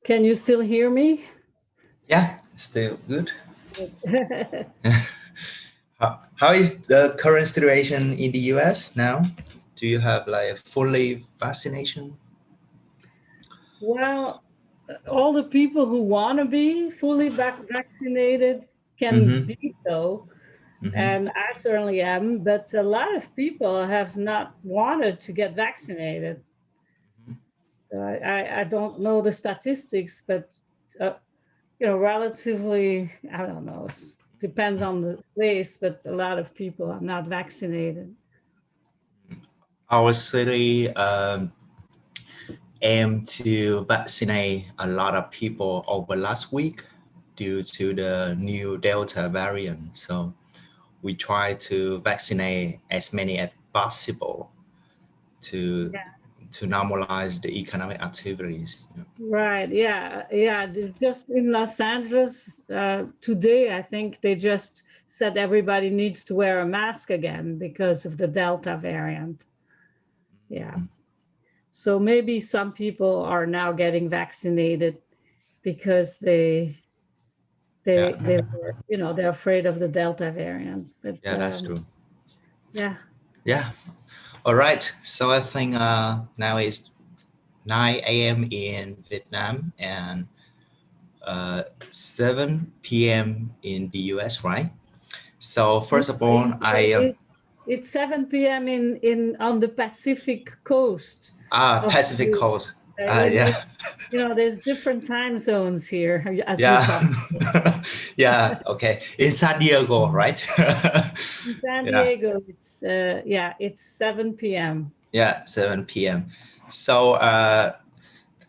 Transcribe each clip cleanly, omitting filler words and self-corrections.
Can you still hear me? Yeah, still good. How is the current situation in the US now? Do you have like fully vaccination? Well, all the people who want to be fully vaccinated can be so, and I certainly am, but a lot of people have not wanted to get vaccinated. So I don't know the statistics, but relatively, I don't know, it depends on the place, but a lot of people are not vaccinated. Our city aimed to vaccinate a lot of people over last week due to the new Delta variant. So we try to vaccinate as many as possible to normalize the economic activities. Right. Yeah. Just in Los Angeles today, I think they just said everybody needs to wear a mask again because of the Delta variant. Yeah. So maybe some people are now getting vaccinated because they're afraid of the Delta variant. But, that's true. Yeah. All right. So I think now it's 9 a.m. in Vietnam and 7 p.m. in the US, right? So first of all, it's 7 p.m. on the Pacific coast. Pacific coast. There's different time zones here, as we talk. Yeah. Okay. In San Diego, right? In San Diego, it's 7 p.m. Yeah, 7 p.m. So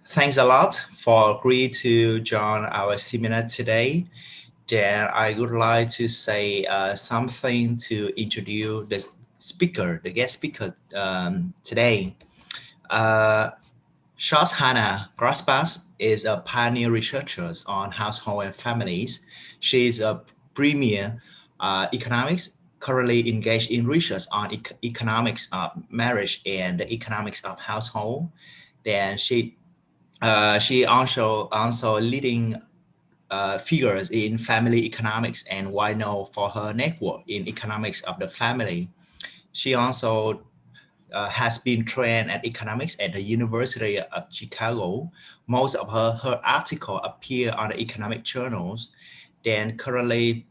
thanks a lot for agreeing to join our seminar today. Then I would like to say something to introduce the guest speaker today. Shoshana Graspas is a pioneer researcher on household and families. She is a premier economics, currently engaged in research on economics of marriage and the economics of household. Then she also leading figures in family economics and well known for her network in economics of the family. She also has been trained at economics at the University of Chicago. Most of her articles appear on the economic journals. Then currently,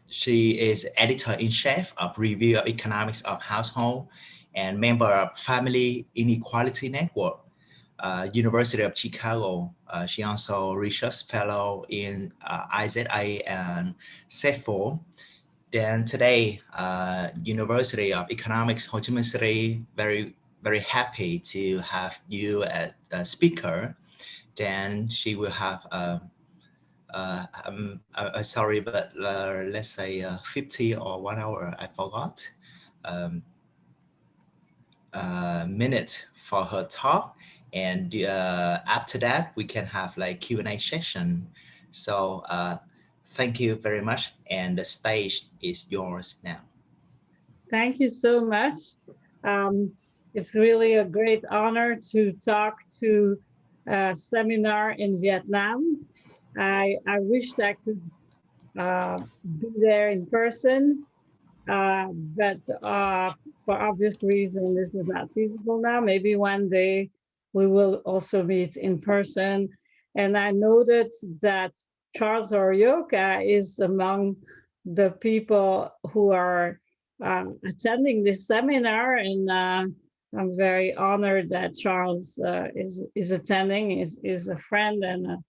she is editor-in-chief of Review of Economics of Household and member of Family Inequality Network, University of Chicago. She also research fellow in IZA and CEFO. Then today, University of Economics Ho Chi Minh City, very, very happy to have you as a speaker. Then she will have, sorry, but let's say 50 or 1 hour, I forgot, minute for her talk. And after that, we can have like Q&A session. So thank you very much. And the stage is yours now. Thank you so much. It's really a great honor to talk to a seminar in Vietnam. I wished I could be there in person, but for obvious reasons, this is not feasible now. Maybe one day we will also meet in person. And I noted that Charles Orioka is among the people who are attending this seminar, and I'm very honored that Charles is attending, is a friend, and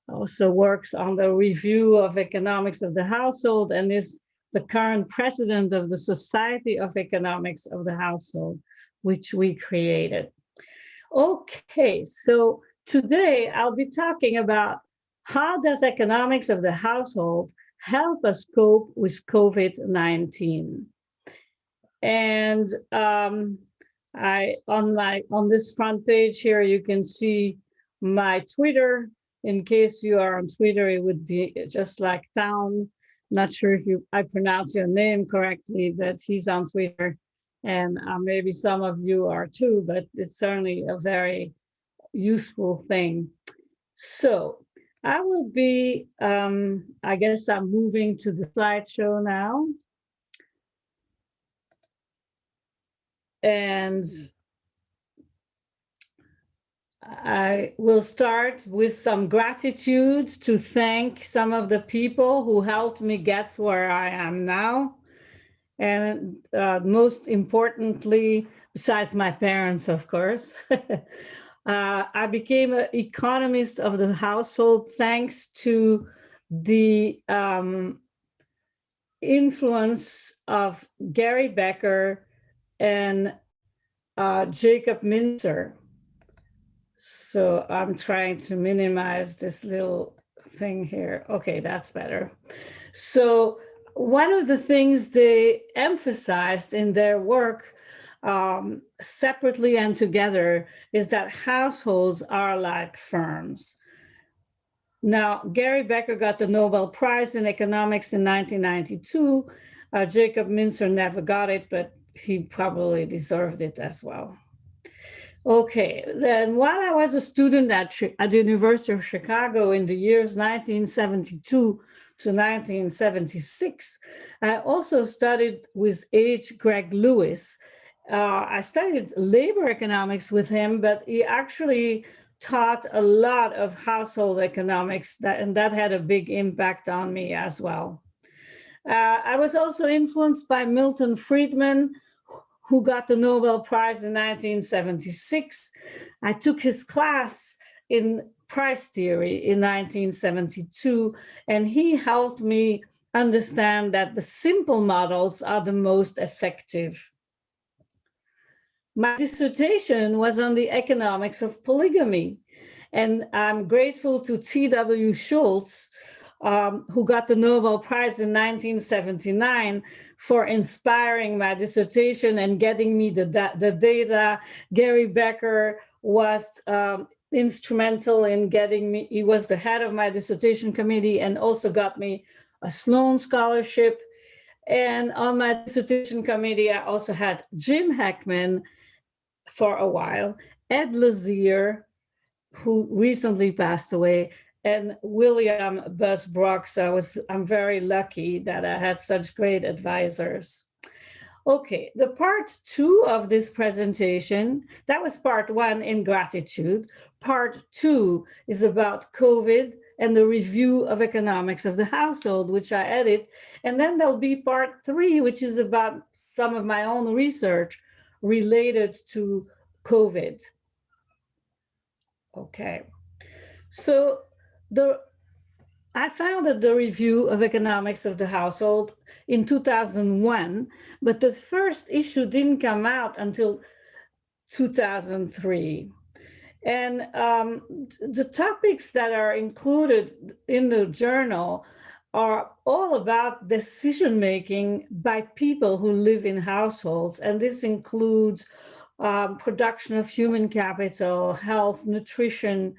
also works on the review of economics of the household, and is the current president of the Society of Economics of the Household, which we created. Okay, so today I'll be talking about how does economics of the household help us cope with COVID-19. And on this front page here, you can see my Twitter. In case you are on Twitter, it would be just like Town. Not sure if I pronounce your name correctly, but he's on Twitter. And maybe some of you are too, but it's certainly a very useful thing. So I will be, I guess I'm moving to the slideshow now. And I will start with some gratitude to thank some of the people who helped me get where I am now. And most importantly, besides my parents, of course, I became an economist of the household thanks to the influence of Gary Becker and Jacob Mincer. So I'm trying to minimize this little thing here. Okay, that's better. So one of the things they emphasized in their work, separately and together, is that households are like firms. Now, Gary Becker got the Nobel Prize in Economics in 1992. Jacob Mincer never got it, but he probably deserved it as well. Okay, then while I was a student at the University of Chicago in the years 1972 to 1976, I also studied with H. Greg Lewis. I studied labor economics with him, but he actually taught a lot of household economics, and that had a big impact on me as well. I was also influenced by Milton Friedman, who got the Nobel Prize in 1976. I took his class in price theory in 1972, and he helped me understand that the simple models are the most effective. My dissertation was on the economics of polygamy, and I'm grateful to T.W. Schultz, who got the Nobel Prize in 1979 for inspiring my dissertation and getting me the data. Gary Becker was instrumental in getting me, he was the head of my dissertation committee and also got me a Sloan Scholarship. And on my dissertation committee, I also had Jim Heckman for a while, Ed Lazier, who recently passed away, and William Busbrook. So I'm very lucky that I had such great advisors. Okay, the part 2 of this presentation, that was part 1 in gratitude. Part 2 is about COVID and the review of economics of the household, which I edit. And then there'll be part 3, which is about some of my own research related to COVID. Okay, so I founded the Review of Economics of the Household in 2001, but the first issue didn't come out until 2003. And the topics that are included in the journal are all about decision-making by people who live in households. And this includes production of human capital, health, nutrition,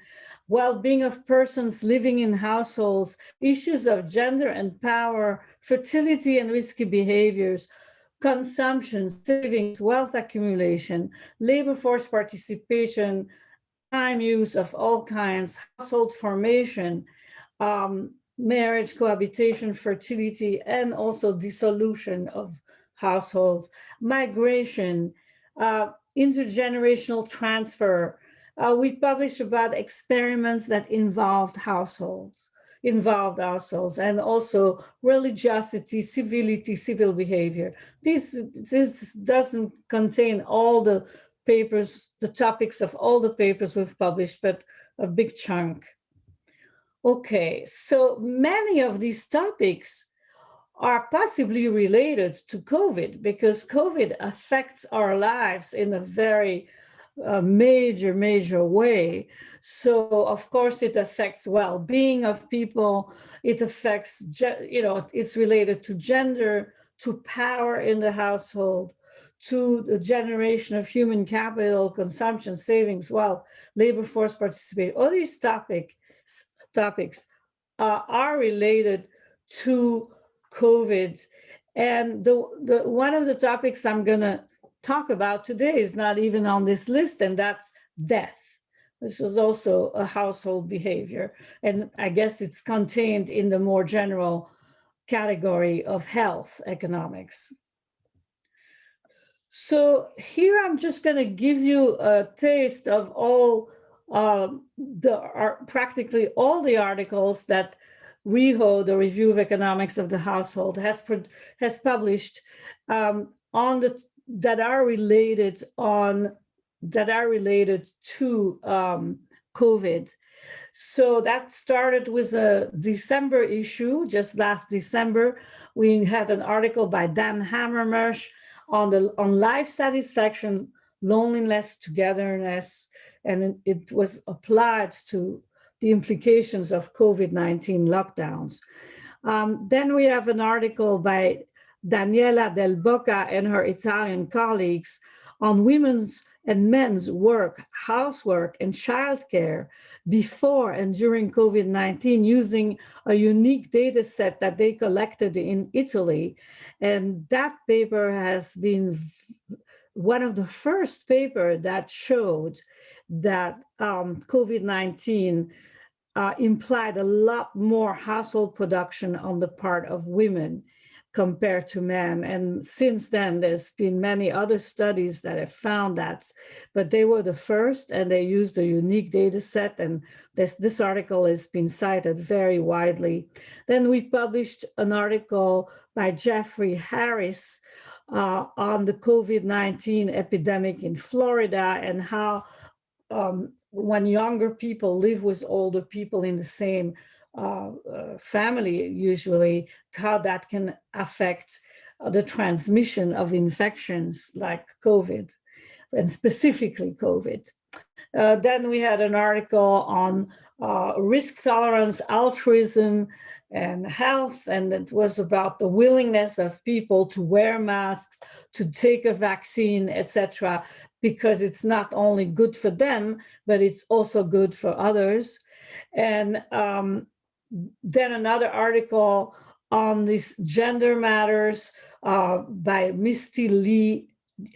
well-being of persons living in households, issues of gender and power, fertility and risky behaviors, consumption, savings, wealth accumulation, labor force participation, time use of all kinds, household formation, marriage, cohabitation, fertility, and also dissolution of households, migration, intergenerational transfer. We published about experiments that involved households, and also religiosity, civility, civil behavior. This doesn't contain all the papers, the topics of all the papers we've published, but a big chunk. Okay, so many of these topics are possibly related to COVID because COVID affects our lives in a very major way. So of course it affects well-being of people. It affects, it's related to gender, to power in the household, to the generation of human capital, consumption, savings, wealth, labor force participation. All these topics are related to COVID. And the one of the topics I'm gonna talk about today is not even on this list, and that's death. This is also a household behavior. And I guess it's contained in the more general category of health economics. So here I'm just going to give you a taste of all practically all the articles that REHO, the Review of Economics of the Household, has published on that are related to COVID. So that started with a December issue, just last December. We had an article by Dan Hammermarsh on life satisfaction, loneliness, togetherness, and it was applied to the implications of COVID-19 lockdowns. Then we have an article by Daniela Del Bocca and her Italian colleagues on women's and men's work, housework, and childcare before and during COVID-19, using a unique data set that they collected in Italy. And that paper has been one of the first papers that showed that COVID-19 implied a lot more household production on the part of women compared to men. And since then, there's been many other studies that have found that, but they were the first, and they used a unique data set, and this article has been cited very widely. Then we published an article by Jeffrey Harris on the COVID-19 epidemic in Florida, and how when younger people live with older people in the same family, usually, how that can affect the transmission of infections like COVID, and specifically COVID. Then we had an article on risk tolerance, altruism, and health, and it was about the willingness of people to wear masks, to take a vaccine, etc., because it's not only good for them, but it's also good for others. And then another article on this gender matters by Misty Lee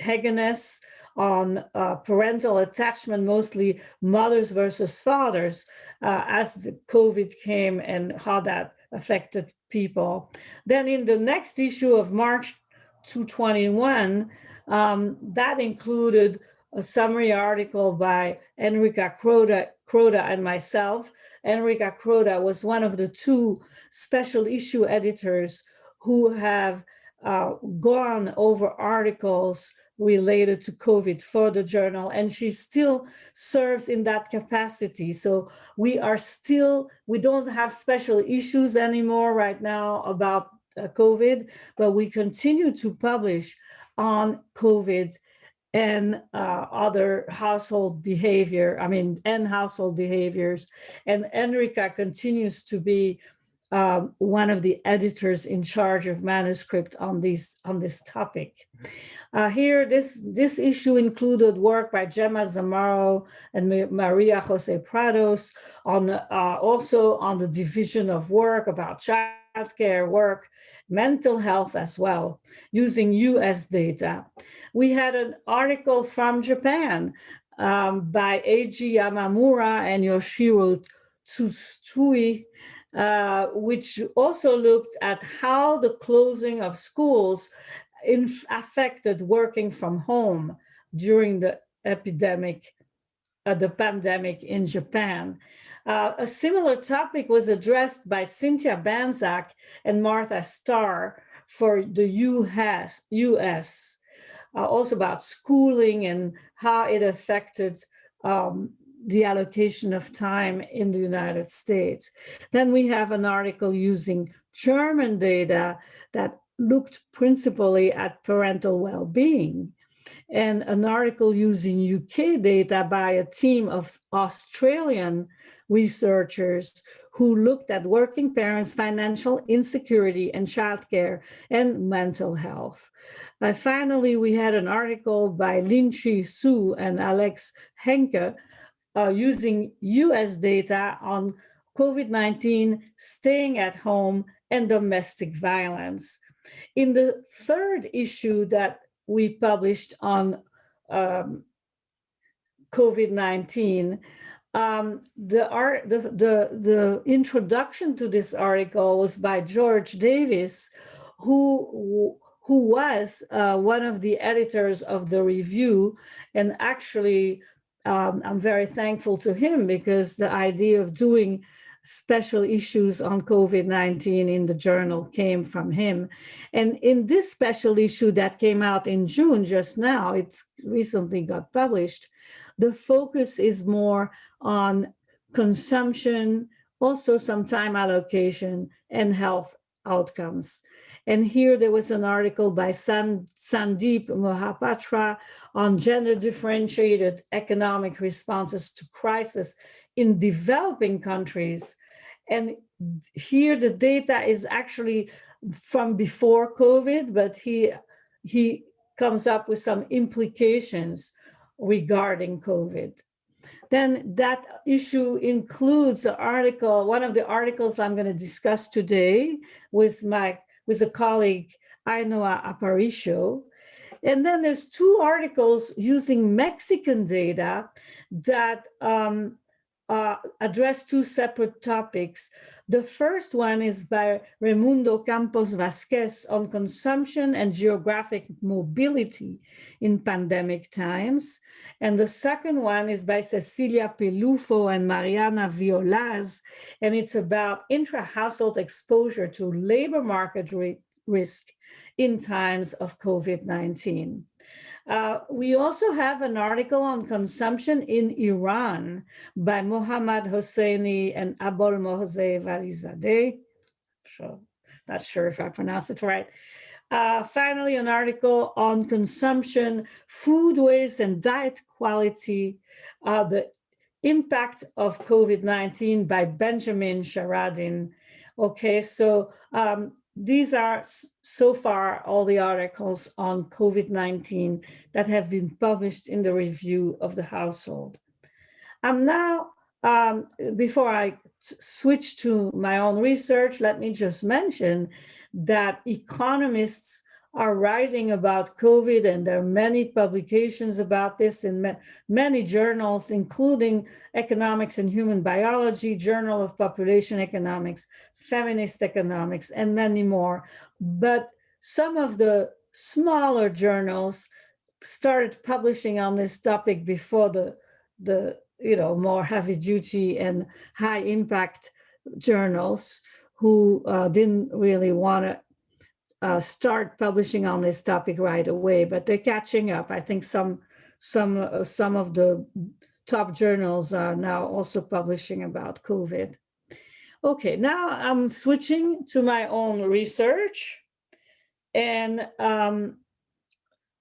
Hagenes on parental attachment, mostly mothers versus fathers, as the COVID came and how that affected people. Then in the next issue of March 2021, that included a summary article by Enrica Croda and myself. Enrica Croda was one of the two special issue editors who have gone over articles related to COVID for the journal, and she still serves in that capacity. So we don't have special issues anymore right now about COVID, but we continue to publish on COVID and other household behavior, and household behaviors. And Enrica continues to be one of the editors in charge of manuscript on this topic. Here, this issue included work by Gemma Zamaro and Maria Jose Prados on also on the division of work, about childcare, work, mental health as well, using US data. We had an article from Japan by Eiji Yamamura and Yoshiro Tsutsui, which also looked at how the closing of schools affected working from home during the pandemic in Japan. A similar topic was addressed by Cynthia Banzak and Martha Starr for the US, also about schooling and how it affected the allocation of time in the United States. Then we have an article using German data that looked principally at parental well-being, and an article using UK data by a team of Australian researchers who looked at working parents' financial insecurity and childcare and mental health. Finally, we had an article by Lin-Chi Su and Alex Henke using US data on COVID-19, staying at home, and domestic violence. In the third issue that we published on COVID-19, the introduction to this article was by George Davis, who was one of the editors of the review, and actually I'm very thankful to him because the idea of doing special issues on COVID-19 in the journal came from him. And in this special issue that came out in June just now, it's recently got published, the focus is more on consumption, also some time allocation and health outcomes. And here there was an article by Sandeep Mohapatra on gender differentiated economic responses to crisis in developing countries. And here the data is actually from before COVID, but he comes up with some implications regarding COVID. Then that issue includes the article, one of the articles I'm going to discuss today with a colleague, Ainhoa Aparicio. And then there's two articles using Mexican data that address two separate topics. The first one is by Raimundo Campos Vasquez on consumption and geographic mobility in pandemic times. And the second one is by Cecilia Pelufo and Mariana Violaz, and it's about intra-household exposure to labor market risk in times of COVID-19. We also have an article on consumption in Iran by Mohammad Hosseini and Abol Mohseh Valizadeh. Not sure if I pronounced it right. Finally, an article on consumption, food waste, and diet quality, the impact of COVID-19 by Benjamin Sharadin. Okay, so these are so far all the articles on COVID-19 that have been published in the review of the household. I'm now, before I switch to my own research, let me just mention that economists are writing about COVID, and there are many publications about this in many journals, including Economics and Human Biology, Journal of Population Economics, Feminist Economics, and many more. But some of the smaller journals started publishing on this topic before the more heavy duty and high impact journals who didn't really want to start publishing on this topic right away, but they're catching up. I think some of the top journals are now also publishing about COVID. Okay, now I'm switching to my own research, and I'm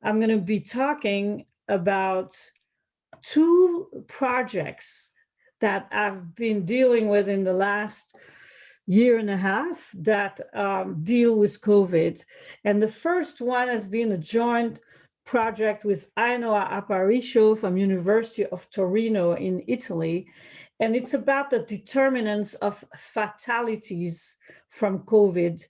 going to be talking about two projects that I've been dealing with in the last year and a half that deal with COVID. And the first one has been a joint project with Ainhoa Aparicio from University of Torino in Italy. And it's about the determinants of fatalities from COVID.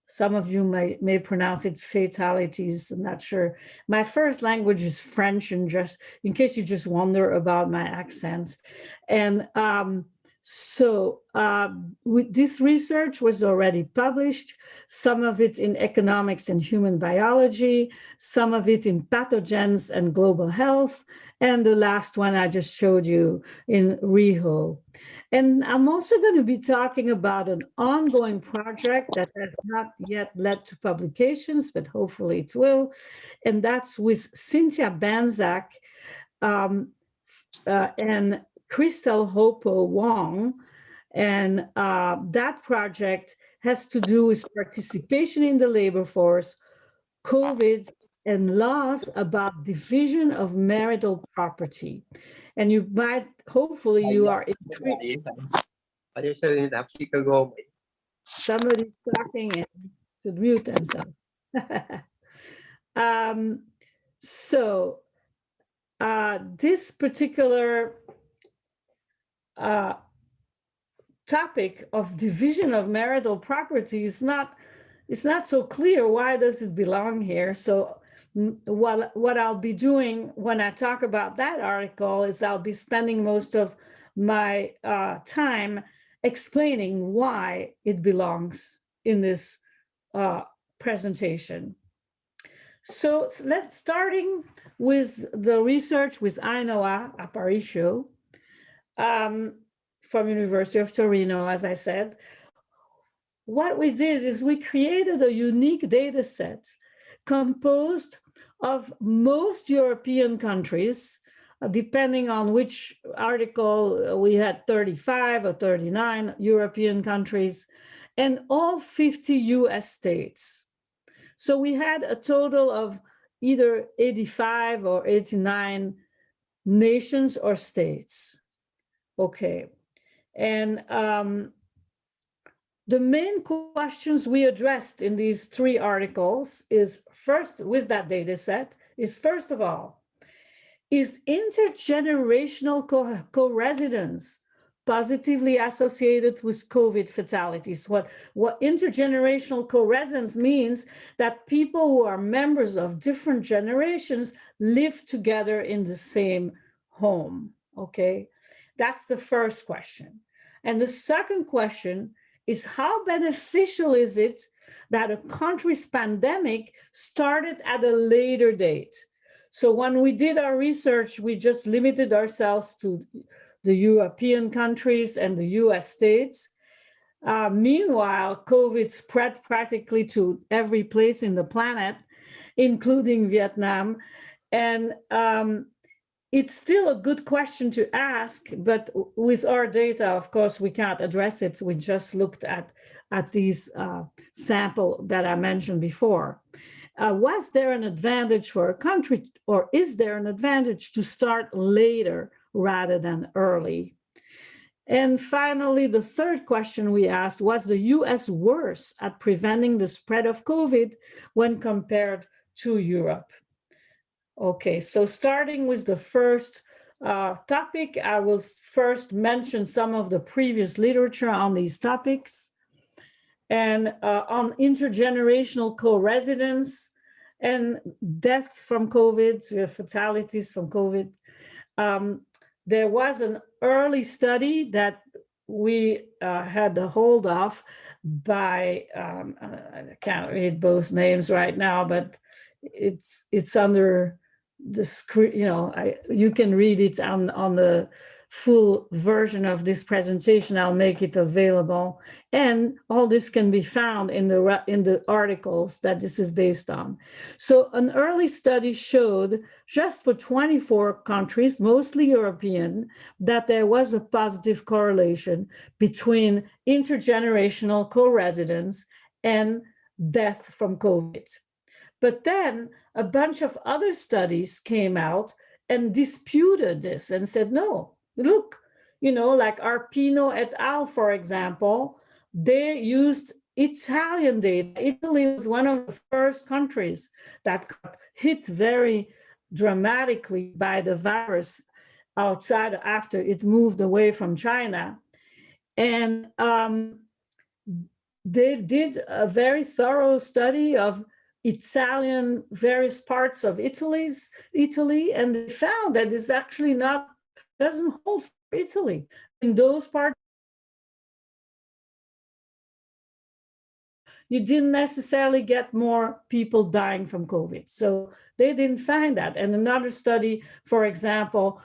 Some of you may pronounce it fatalities, I'm not sure. My first language is French, and just in case you just wonder about my accent. And this research was already published, some of it in Economics and Human Biology, some of it in Pathogens and Global Health, and the last one I just showed you in REHO. And I'm also going to be talking about an ongoing project that has not yet led to publications, but hopefully it will. And that's with Cynthia Banzak and Crystal Hopo Wong. And that project has to do with participation in the labor force, COVID, and laws about division of marital property. And you might, hopefully you are intrigued. Somebody's talking and should mute themselves. This particular topic of division of marital property is not so clear. Why does it belong here? So what I'll be doing when I talk about that article is I'll be spending most of my time explaining why it belongs in this presentation. So let's starting with the research with Ainoa Aparicio from University of Torino, as I said. What we did is we created a unique data set composed of most European countries, depending on which article, we had 35 or 39 European countries, and all 50 US states. So we had a total of either 85 or 89 nations or states. Okay. And the main questions we addressed in these 3 articles is first, with that data set, is first of all, is intergenerational co-residence positively associated with COVID fatalities? What intergenerational co-residence means that people who are members of different generations live together in the same home, okay? That's the first question. And the second question is, how beneficial is it that a country's pandemic started at a later date? So when we did our research, we just limited ourselves to the European countries and the US states. Meanwhile, COVID spread practically to every place in the planet, including Vietnam. And it's still a good question to ask, but with our data, of course, we can't address it. We just looked at these sample that I mentioned before. Was there an advantage for a country, or is there an advantage to start later rather than early? And finally, the third question we asked, was the US worse at preventing the spread of COVID when compared to Europe? Okay, so starting with the first topic, I will first mention some of the previous literature on these topics. And on intergenerational co-residence and death from COVID, fatalities from COVID, there was an early study that we had a hold of by, I can't read both names right now, but it's under the screen, you can read it on the full version of this presentation. I'll make it available, and all this can be found in the articles that this is based on. So an early study showed, just for 24 countries, mostly European, that there was a positive correlation between intergenerational co-residence and death from COVID. But then a bunch of other studies came out and disputed this and said, no, look, like Arpino et al., for example, they used Italian data. Italy was one of the first countries that got hit very dramatically by the virus outside after it moved away from China. And they did a very thorough study of various parts of Italy, and they found that it's actually doesn't hold for Italy. In those parts, you didn't necessarily get more people dying from COVID. So they didn't find that. And another study, for example,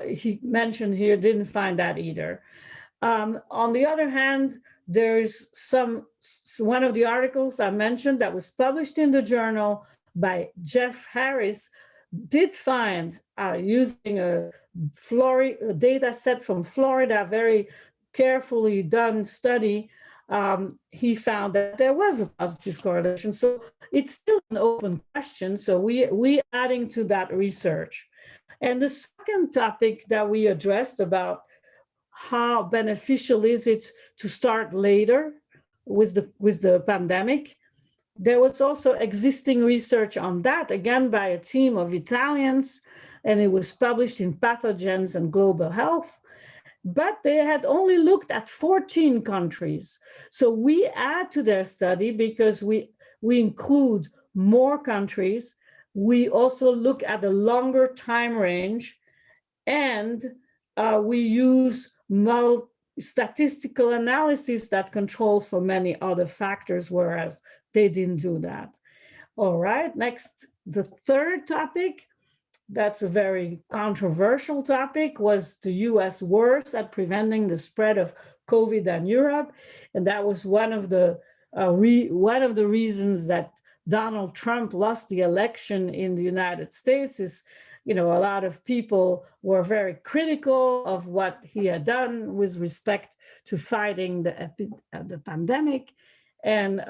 he mentioned here, didn't find that either. On the other hand, there's one of the articles I mentioned that was published in the journal by Jeff Harris did find, using a data set from Florida, very carefully done study, he found that there was a positive correlation. So it's still an open question. So we adding to that research. And the second topic that we addressed about how beneficial is it to start later with the pandemic, there was also existing research on that, again by a team of Italians, and it was published in Pathogens and Global Health. But they had only looked at 14 countries. So we add to their study because we include more countries. We also look at a longer time range, and we use statistical analysis that controls for many other factors, whereas they didn't do that. All right, next, the third topic, that's a very controversial topic, was the US worse at preventing the spread of COVID in Europe. And that was one of the reasons that Donald Trump lost the election in the United States. Is, a lot of people were very critical of what he had done with respect to fighting the pandemic. And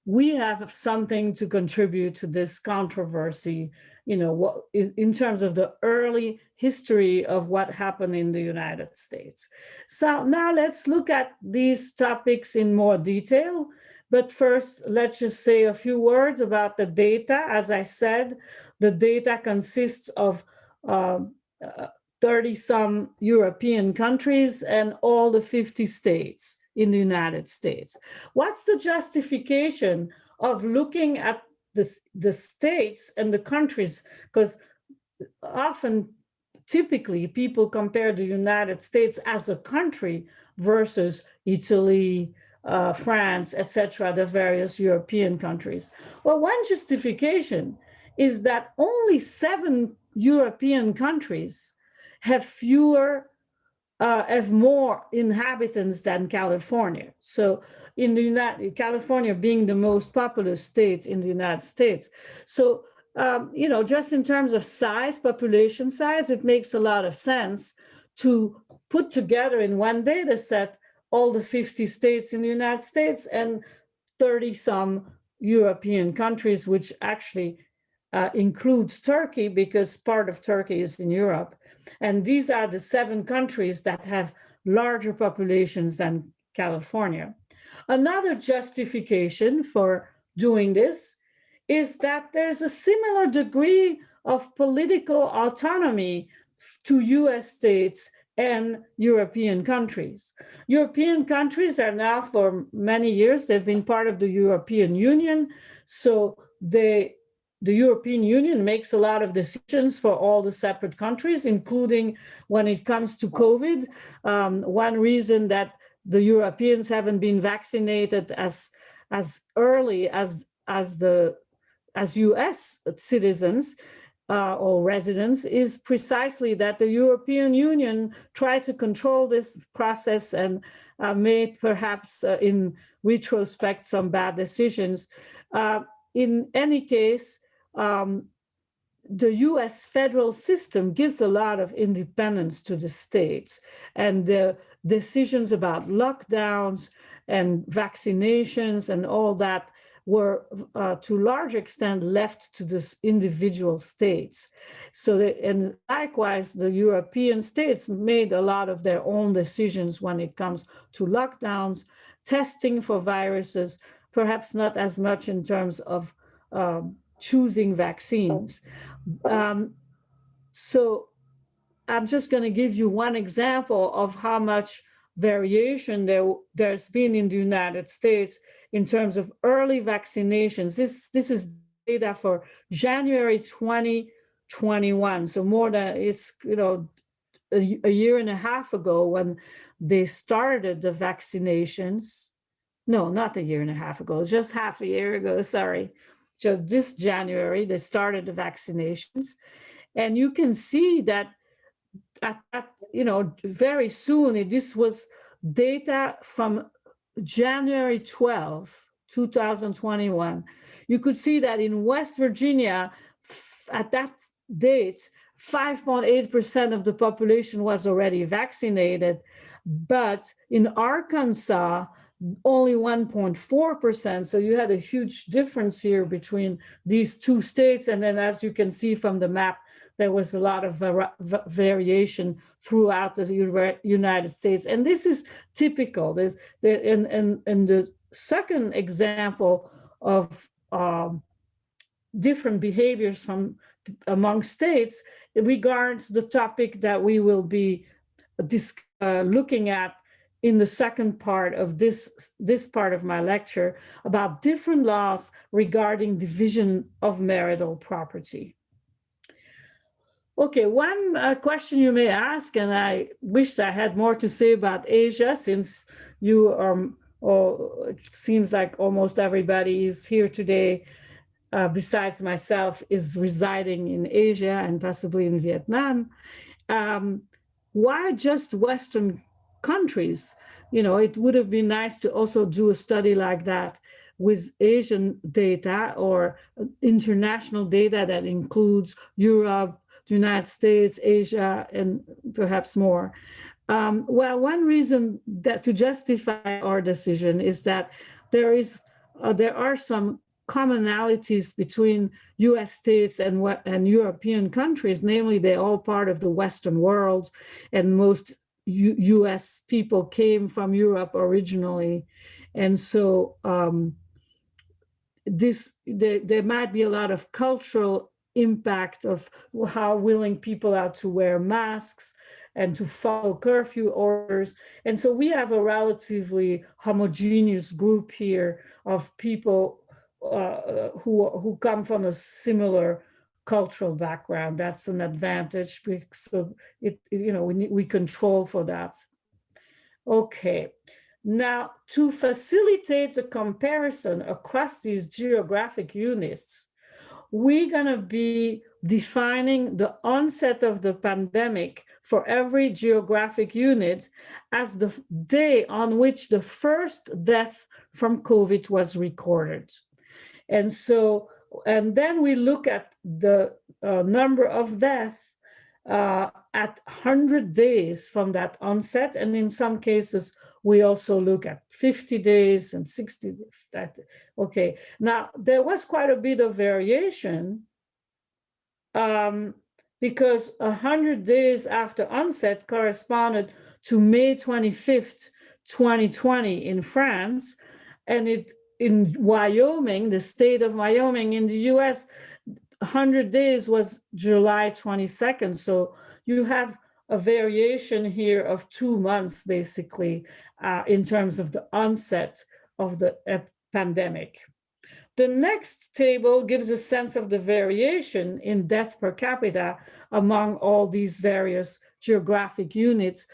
we have something to contribute to this controversy, in terms of the early history of what happened in the United States. So now let's look at these topics in more detail. But first, let's just say a few words about the data. As I said, the data consists of 30-some European countries and all the 50 states in the United States. What's the justification of looking at the states and the countries? Because often, typically, people compare the United States as a country versus Italy, France, etc., the various European countries. Well, one justification is that only 7 European countries have more inhabitants than California. So in California being the most populous state in the United States. So, just in terms of size, population size, it makes a lot of sense to put together in one data set all the 50 states in the United States and 30-some European countries, which actually includes Turkey, because part of Turkey is in Europe. And these are the 7 countries that have larger populations than California. Another justification for doing this is that there's a similar degree of political autonomy to US states and European countries. European countries are now, for many years, they've been part of the European Union. So the European Union makes a lot of decisions for all the separate countries, including when it comes to COVID. One reason that the Europeans haven't been vaccinated as early as US citizens or residents is precisely that the European Union tried to control this process and made perhaps in retrospect some bad decisions. In any case, the US federal system gives a lot of independence to the states, and the decisions about lockdowns and vaccinations and all that were to a large extent left to the individual states. So and likewise, the European states made a lot of their own decisions when it comes to lockdowns, testing for viruses, perhaps not as much in terms of choosing vaccines. So I'm just going to give you one example of how much variation there's been in the United States in terms of early vaccinations. This is data for January 2021. So more than, it's, a year and a half ago when they started the vaccinations. No, not a year and a half ago, just half a year ago, sorry. Just this January, they started the vaccinations. And you can see that very soon, this was data from January 12, 2021. You could see that in West Virginia, at that date, 5.8% of the population was already vaccinated. But in Arkansas, only 1.4%. So you had a huge difference here between these two states. And then, as you can see from the map, there was a lot of variation throughout the United States. And this is typical. And the second example of different behaviors from among states regards the topic that we will be looking at in the second part of this part of my lecture about different laws regarding division of marital property. Okay, one question you may ask, and I wish I had more to say about Asia, since you are, or it seems like almost everybody is here today, besides myself, is residing in Asia and possibly in Vietnam. Why just Western countries? You know, it would have been nice to also do a study like that with Asian data or international data that includes Europe, the United States, Asia, and perhaps more. Well, one reason that to justify our decision is that there are some commonalities between U.S. states and European countries, namely they're all part of the Western world, and most U.S. people came from Europe originally, and so there might be a lot of cultural impact of how willing people are to wear masks and to follow curfew orders. And so we have a relatively homogeneous group here of people who come from a similar cultural background. That's an advantage, so we control for that. Okay. Now, to facilitate the comparison across these geographic units, we're going to be defining the onset of the pandemic for every geographic unit as the day on which the first death from COVID was recorded. And then we look at the number of deaths at 100 days from that onset. And in some cases, we also look at 50 days and 60 days. Okay, now there was quite a bit of variation because 100 days after onset corresponded to May 25th, 2020 in France, and in Wyoming, the state of Wyoming in the US, 100 days was July 22nd. So you have a variation here of 2 months, basically, in terms of the onset of the pandemic. The next table gives a sense of the variation in death per capita among all these various geographic units.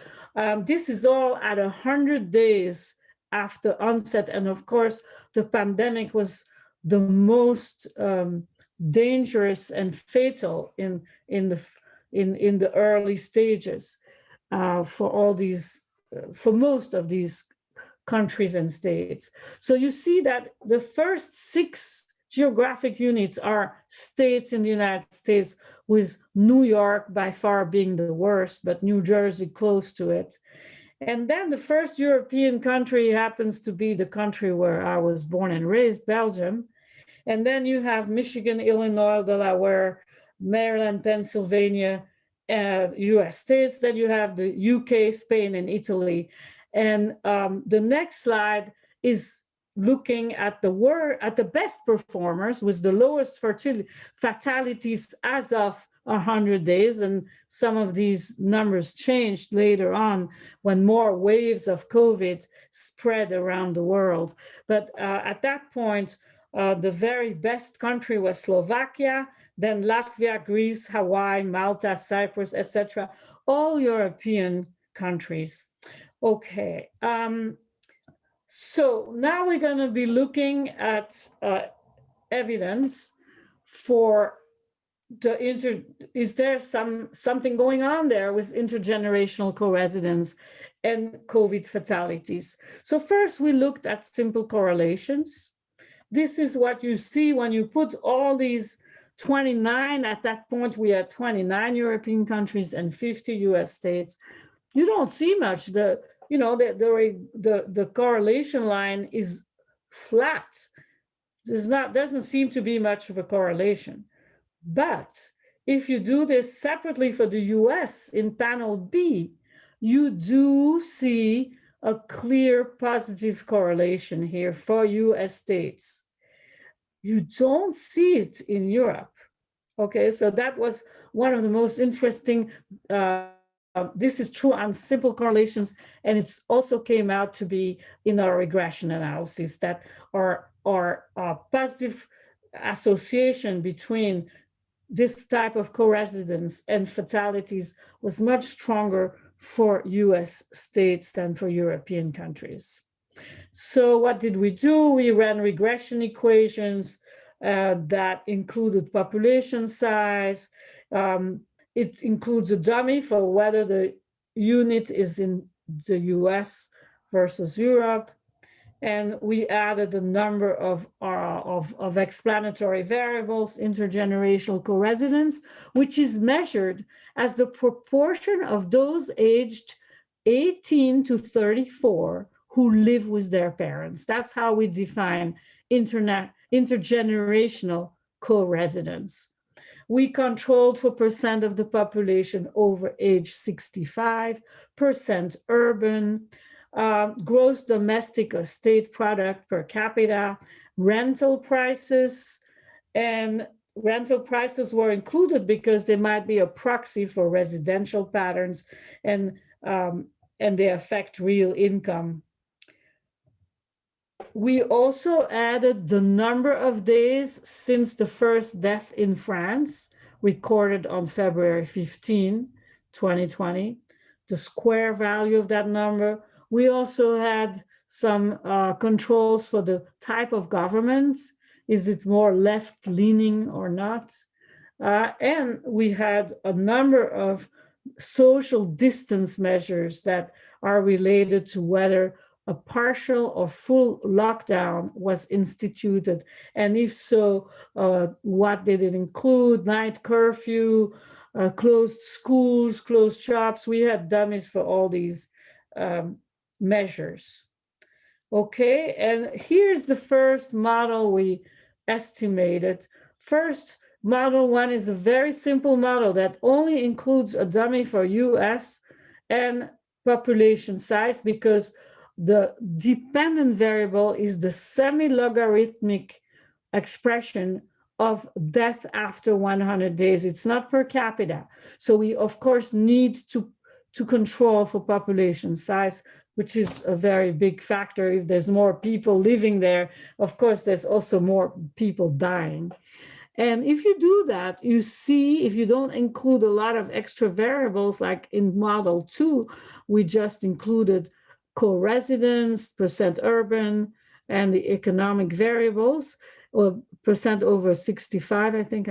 This is all at 100 days after onset. And of course, the pandemic was the most dangerous and fatal in the early stages for most of these countries and states. So you see that the first 6 geographic units are states in the United States, with New York by far being the worst, but New Jersey close to it. And then the first European country happens to be the country where I was born and raised, Belgium. And then you have Michigan, Illinois, Delaware, Maryland, Pennsylvania, US states. Then you have the UK, Spain, and Italy. And the next slide is looking at the best performers with the lowest fatalities as of 100 days. And some of these numbers changed later on when more waves of COVID spread around the world. But at that point, the very best country was Slovakia, then Latvia, Greece, Hawaii, Malta, Cyprus, etc., all European countries. Okay, so now we're going to be looking at evidence for is there something going on there with intergenerational co-residence and COVID fatalities? So first we looked at simple correlations. This is what you see when you put all these 29, at that point we had 29 European countries and 50 US states. You don't see much. The correlation line is flat. Doesn't seem to be much of a correlation. But if you do this separately for the US in panel B, you do see a clear positive correlation here for US states. You don't see it in Europe. Okay, so that was one of the most interesting this is true on simple correlations, and it's also came out to be in our regression analysis that our positive association between this type of co-residence and fatalities was much stronger for US states than for European countries. So what did we do? We ran regression equations that included population size. It includes a dummy for whether the unit is in the US versus Europe. And we added a number of explanatory variables, intergenerational co-residence, which is measured as the proportion of those aged 18 to 34 who live with their parents. That's how we define intergenerational co-residence. We controlled for percent of the population over age 65, percent urban, gross domestic or state product per capita, rental prices, and rental prices were included because they might be a proxy for residential patterns, and they affect real income. We also added the number of days since the first death in France, recorded on February 15, 2020, the square value of that number. We also had some controls for the type of government. Is it more left-leaning or not? And we had a number of social distance measures that are related to whether a partial or full lockdown was instituted, and if so, what did it include? Night curfew, closed schools, closed shops. We had dummies for all these measures. Okay, and here's the first model we estimated. First, model one is a very simple model that only includes a dummy for US and population size, because the dependent variable is the semi-logarithmic expression of death after 100 days. It's not per capita. So we, of course, need to control for population size, which is a very big factor. If there's more people living there, of course, there's also more people dying. And if you do that, you see, if you don't include a lot of extra variables, like in model 2, we just included co-residence, percent urban, and the economic variables, or percent over 65, I think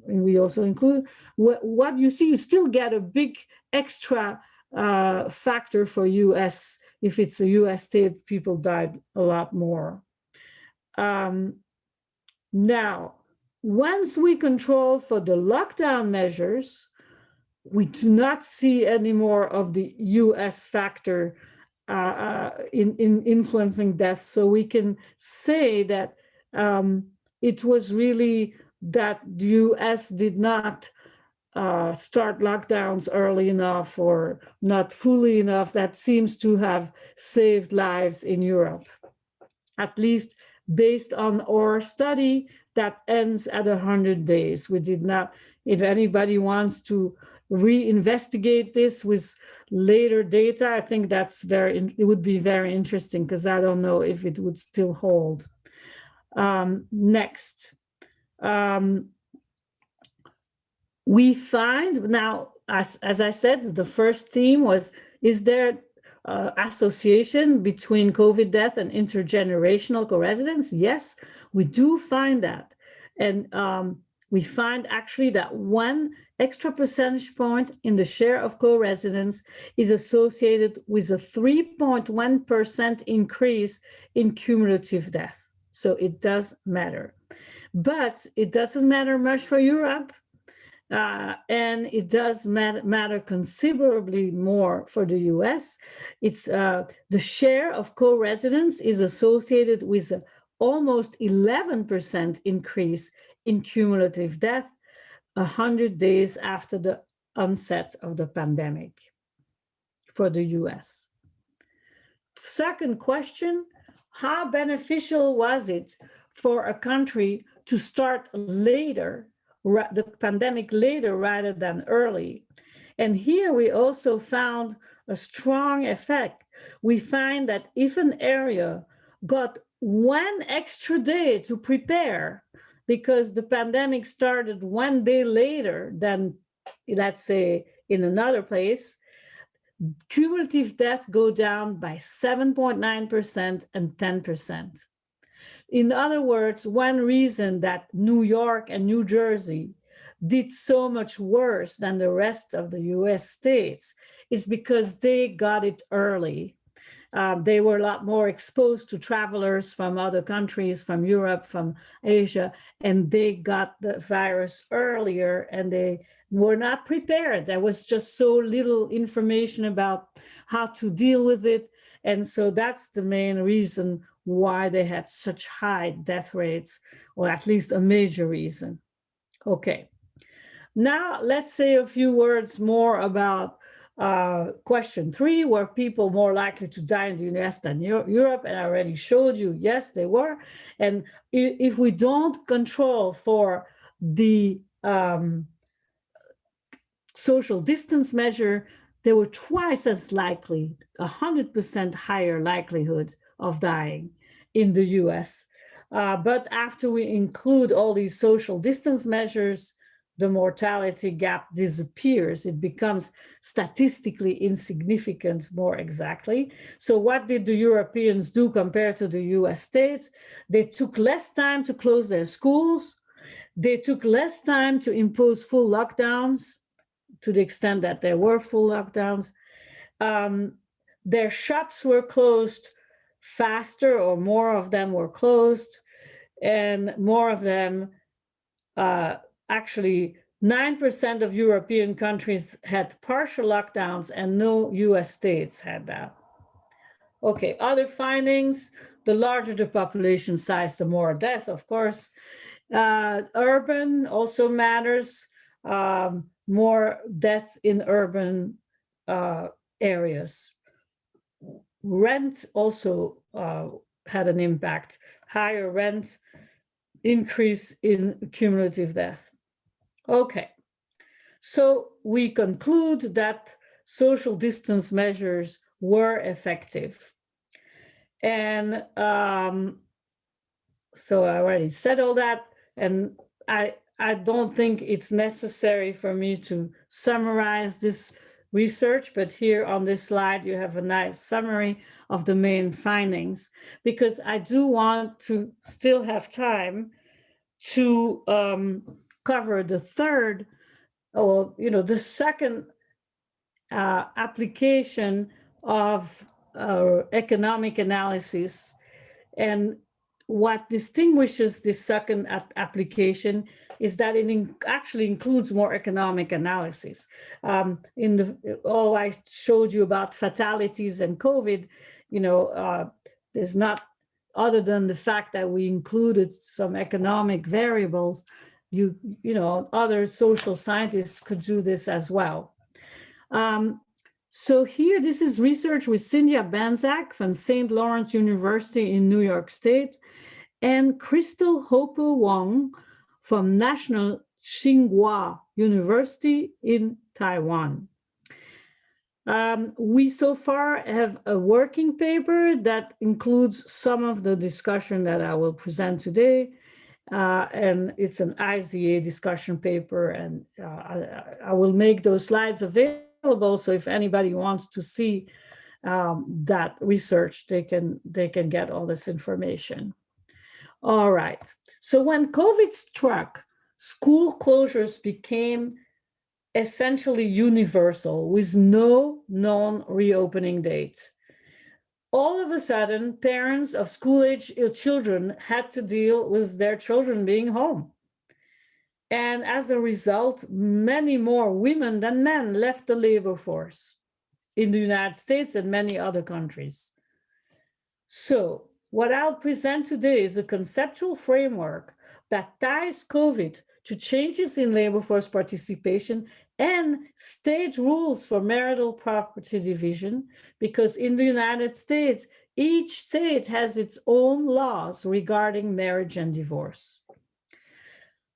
we also include. What you see, you still get a big extra factor for US. If it's a US state, people died a lot more. Now, once we control for the lockdown measures, we do not see any more of the US factor in influencing death. So we can say that it was really that the US did not start lockdowns early enough or not fully enough. That seems to have saved lives in Europe, at least based on our study that ends at 100 days. We did not, if anybody wants to reinvestigate this with later data, I think that's it would be very interesting, because I don't know if it would still hold. Next. We find now, as I said, the first theme was, is there association between COVID death and intergenerational co-residence? Yes, we do find that. And we find actually that 1 extra percentage point in the share of co-residence is associated with a 3.1% increase in cumulative death. So it does matter. But it doesn't matter much for Europe. And it does matter considerably more for the US. It's the share of co-residence is associated with an almost 11% increase in cumulative death 100 days after the onset of the pandemic for the US. Second question, how beneficial was it for a country to start later, the pandemic later rather than early? And here we also found a strong effect. We find that if an area got 1 extra day to prepare, because the pandemic started 1 day later than, let's say, in another place, cumulative death go down by 7.9% and 10%. In other words, one reason that New York and New Jersey did so much worse than the rest of the US states is because they got it early. They were a lot more exposed to travelers from other countries, from Europe, from Asia, and they got the virus earlier and they were not prepared. There was just so little information about how to deal with it. And so that's the main reason why they had such high death rates, or at least a major reason. Okay. Now let's say a few words more about question 3, were people more likely to die in the US than Europe? And I already showed you, yes, they were. And if we don't control for the social distance measure, they were twice as likely, 100% higher likelihood of dying in the US. But after we include all these social distance measures, the mortality gap disappears. It becomes statistically insignificant, more exactly. So what did the Europeans do compared to the US states? They took less time to close their schools. They took less time to impose full lockdowns, to the extent that there were full lockdowns. Their shops were closed faster, or more of them were closed, and more of them, actually 9% of European countries had partial lockdowns and no US states had that. Okay, other findings: the larger the population size, the more death, of course. Urban also matters. More death in urban areas. Rent also had an impact. Higher rent, increase in cumulative death. Okay, so we conclude that social distance measures were effective. And so I already said all that, and I don't think it's necessary for me to summarize this research, but here on this slide, you have a nice summary of the main findings, because I do want to still have time to cover the third, or the second application of economic analysis. And what distinguishes this second application is that it actually includes more economic analysis. All I showed you about fatalities and COVID, there's not, other than the fact that we included some economic variables, other social scientists could do this as well. So here, this is research with Cynthia Banzak from St. Lawrence University in New York State, and Crystal Hope Wong from National Tsinghua University in Taiwan. We so far have a working paper that includes some of the discussion that I will present today, and it's an IZA discussion paper, and I will make those slides available, so if anybody wants to see that research, they can get all this information. All right, so when COVID struck, school closures became essentially universal with no known reopening dates. All of a sudden, parents of school-age children had to deal with their children being home. And as a result, many more women than men left the labor force in the United States and many other countries. So what I'll present today is a conceptual framework that ties COVID to changes in labor force participation and state rules for marital property division, because in the United States, each state has its own laws regarding marriage and divorce.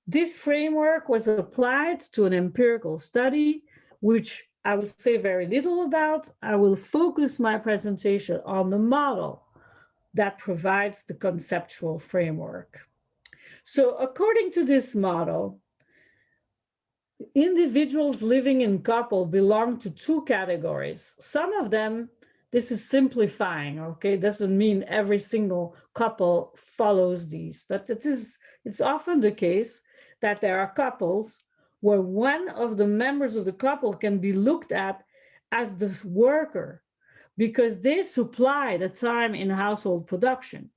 This framework was applied to an empirical study which I will say very little about. I will focus my presentation on the model that provides the conceptual framework. So according to this model, individuals living in couple belong to two categories. Some of them, this is simplifying, okay? Doesn't mean every single couple follows these, but it's often the case that there are couples where one of the members of the couple can be looked at as the worker because they supply the time in household production.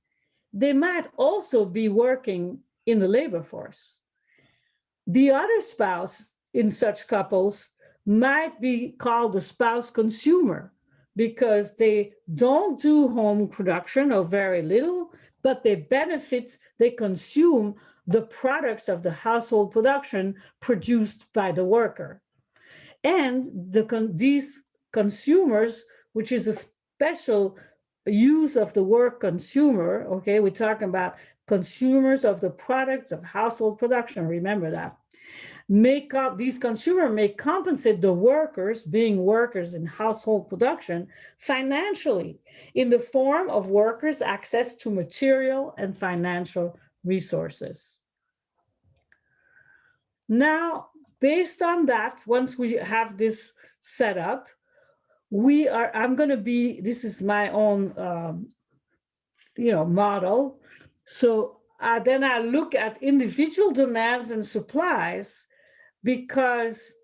They might also be working in the labor force. The other spouse in such couples might be called the spouse consumer because they don't do home production or very little, but they benefit, they consume the products of the household production produced by the worker. And these consumers, which is a special use of the word consumer, okay, we're talking about consumers of the products of household production, remember that. These consumers may compensate the workers, being workers in household production, financially in the form of workers' access to material and financial resources. Now, based on that, once we have this set up, this is my own, model. So then I look at individual demands and supplies because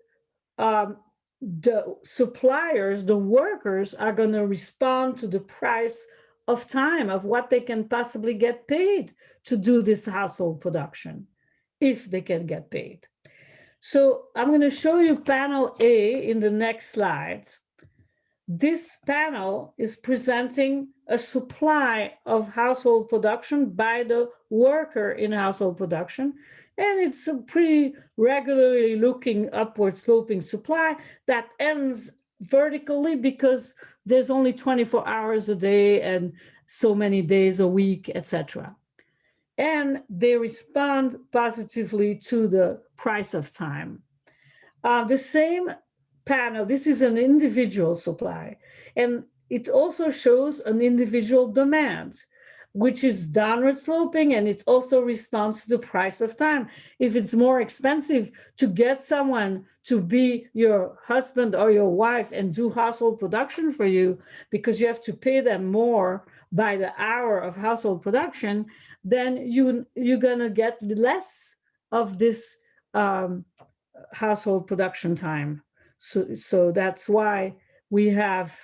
the suppliers, the workers, are going to respond to the price of time, of what they can possibly get paid to do this household production, if they can get paid. So I'm going to show you panel A in the next slide. This panel is presenting a supply of household production by the worker in household production. And it's a pretty regularly looking upward sloping supply that ends vertically because there's only 24 hours a day and so many days a week, etc. And they respond positively to the price of time. The same panel, this is an individual supply, and it also shows an individual demand, which is downward sloping, and it also responds to the price of time. If it's more expensive to get someone to be your husband or your wife and do household production for you because you have to pay them more by the hour of household production, then you're gonna get less of this household production time. So that's why we have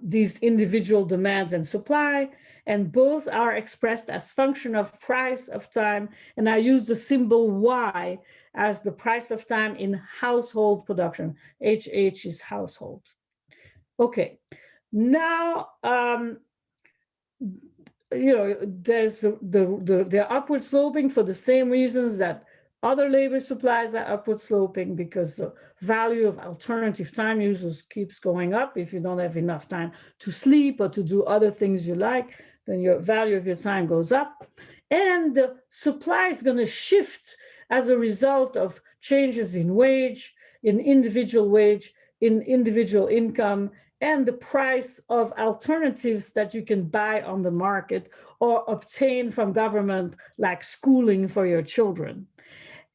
these individual demands and supply, and both are expressed as function of price of time. And I use the symbol Y as the price of time in household production. HH is household. Okay, now, there's they're upward sloping for the same reasons that other labor supplies are upward sloping, because the value of alternative time users keeps going up. If you don't have enough time to sleep or to do other things you like, then your value of your time goes up. And the supply is going to shift as a result of changes in wage, in individual wage, in individual income, and the price of alternatives that you can buy on the market or obtain from government, like schooling for your children.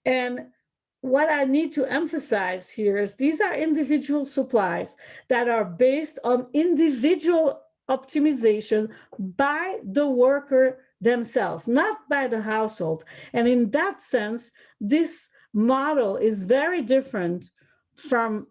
And what I need to emphasize here is these are individual supplies that are based on individual optimization by the worker themselves, not by the household. And in that sense, this model is very different from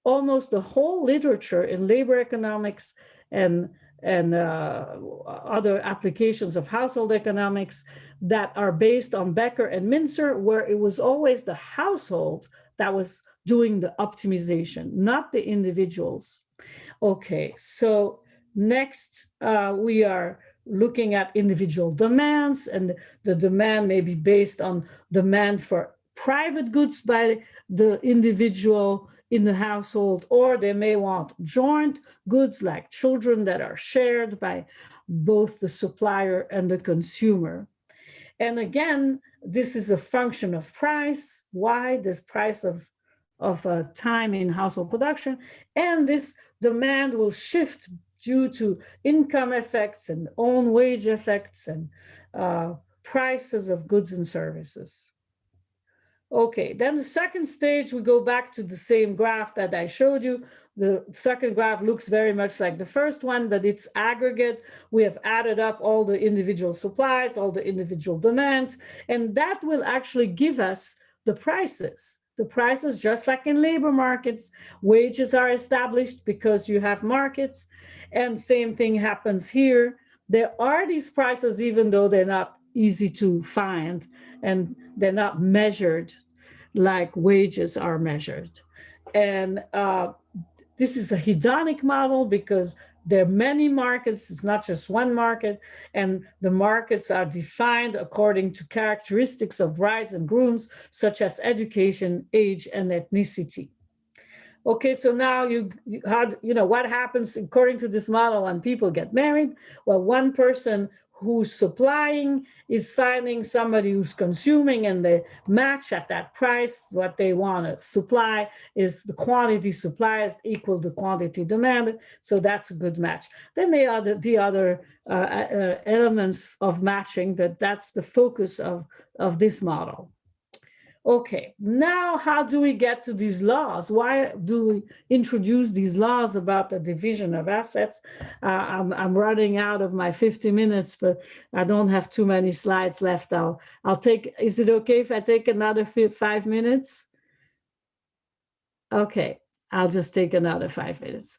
almost the whole literature in labor economics and other applications of household economics that are based on Becker and Mincer, where it was always the household that was doing the optimization, not the individuals. Okay, so next we are looking at individual demands, and the demand may be based on demand for private goods by the individual in the household, or they may want joint goods like children that are shared by both the supplier and the consumer. And again, this is a function of price. Why? This price of time in household production, and this demand will shift due to income effects and own wage effects and prices of goods and services. Okay, then the second stage, we go back to the same graph that I showed you. The second graph looks very much like the first one, but it's aggregate. We have added up all the individual supplies, all the individual demands, and that will actually give us the prices. The prices, just like in labor markets, wages are established because you have markets, and same thing happens here. There are these prices, even though they're not easy to find and they're not measured like wages are measured. And this is a hedonic model because there are many markets, it's not just one market, and the markets are defined according to characteristics of brides and grooms, such as education, age, and ethnicity. Okay, so now what happens according to this model when people get married? Well, one person who's supplying is finding somebody who's consuming, and they match at that price. What they want to supply is the quantity supplied equal the quantity demanded, so that's a good match. There may be other elements of matching, but that's the focus of this model. Okay, now how do we get to these laws? Why do we introduce these laws about the division of assets? I'm running out of my 50 minutes, but I don't have too many slides left. I'll take, is it okay if I take another 5 minutes? Okay, I'll just take another 5 minutes.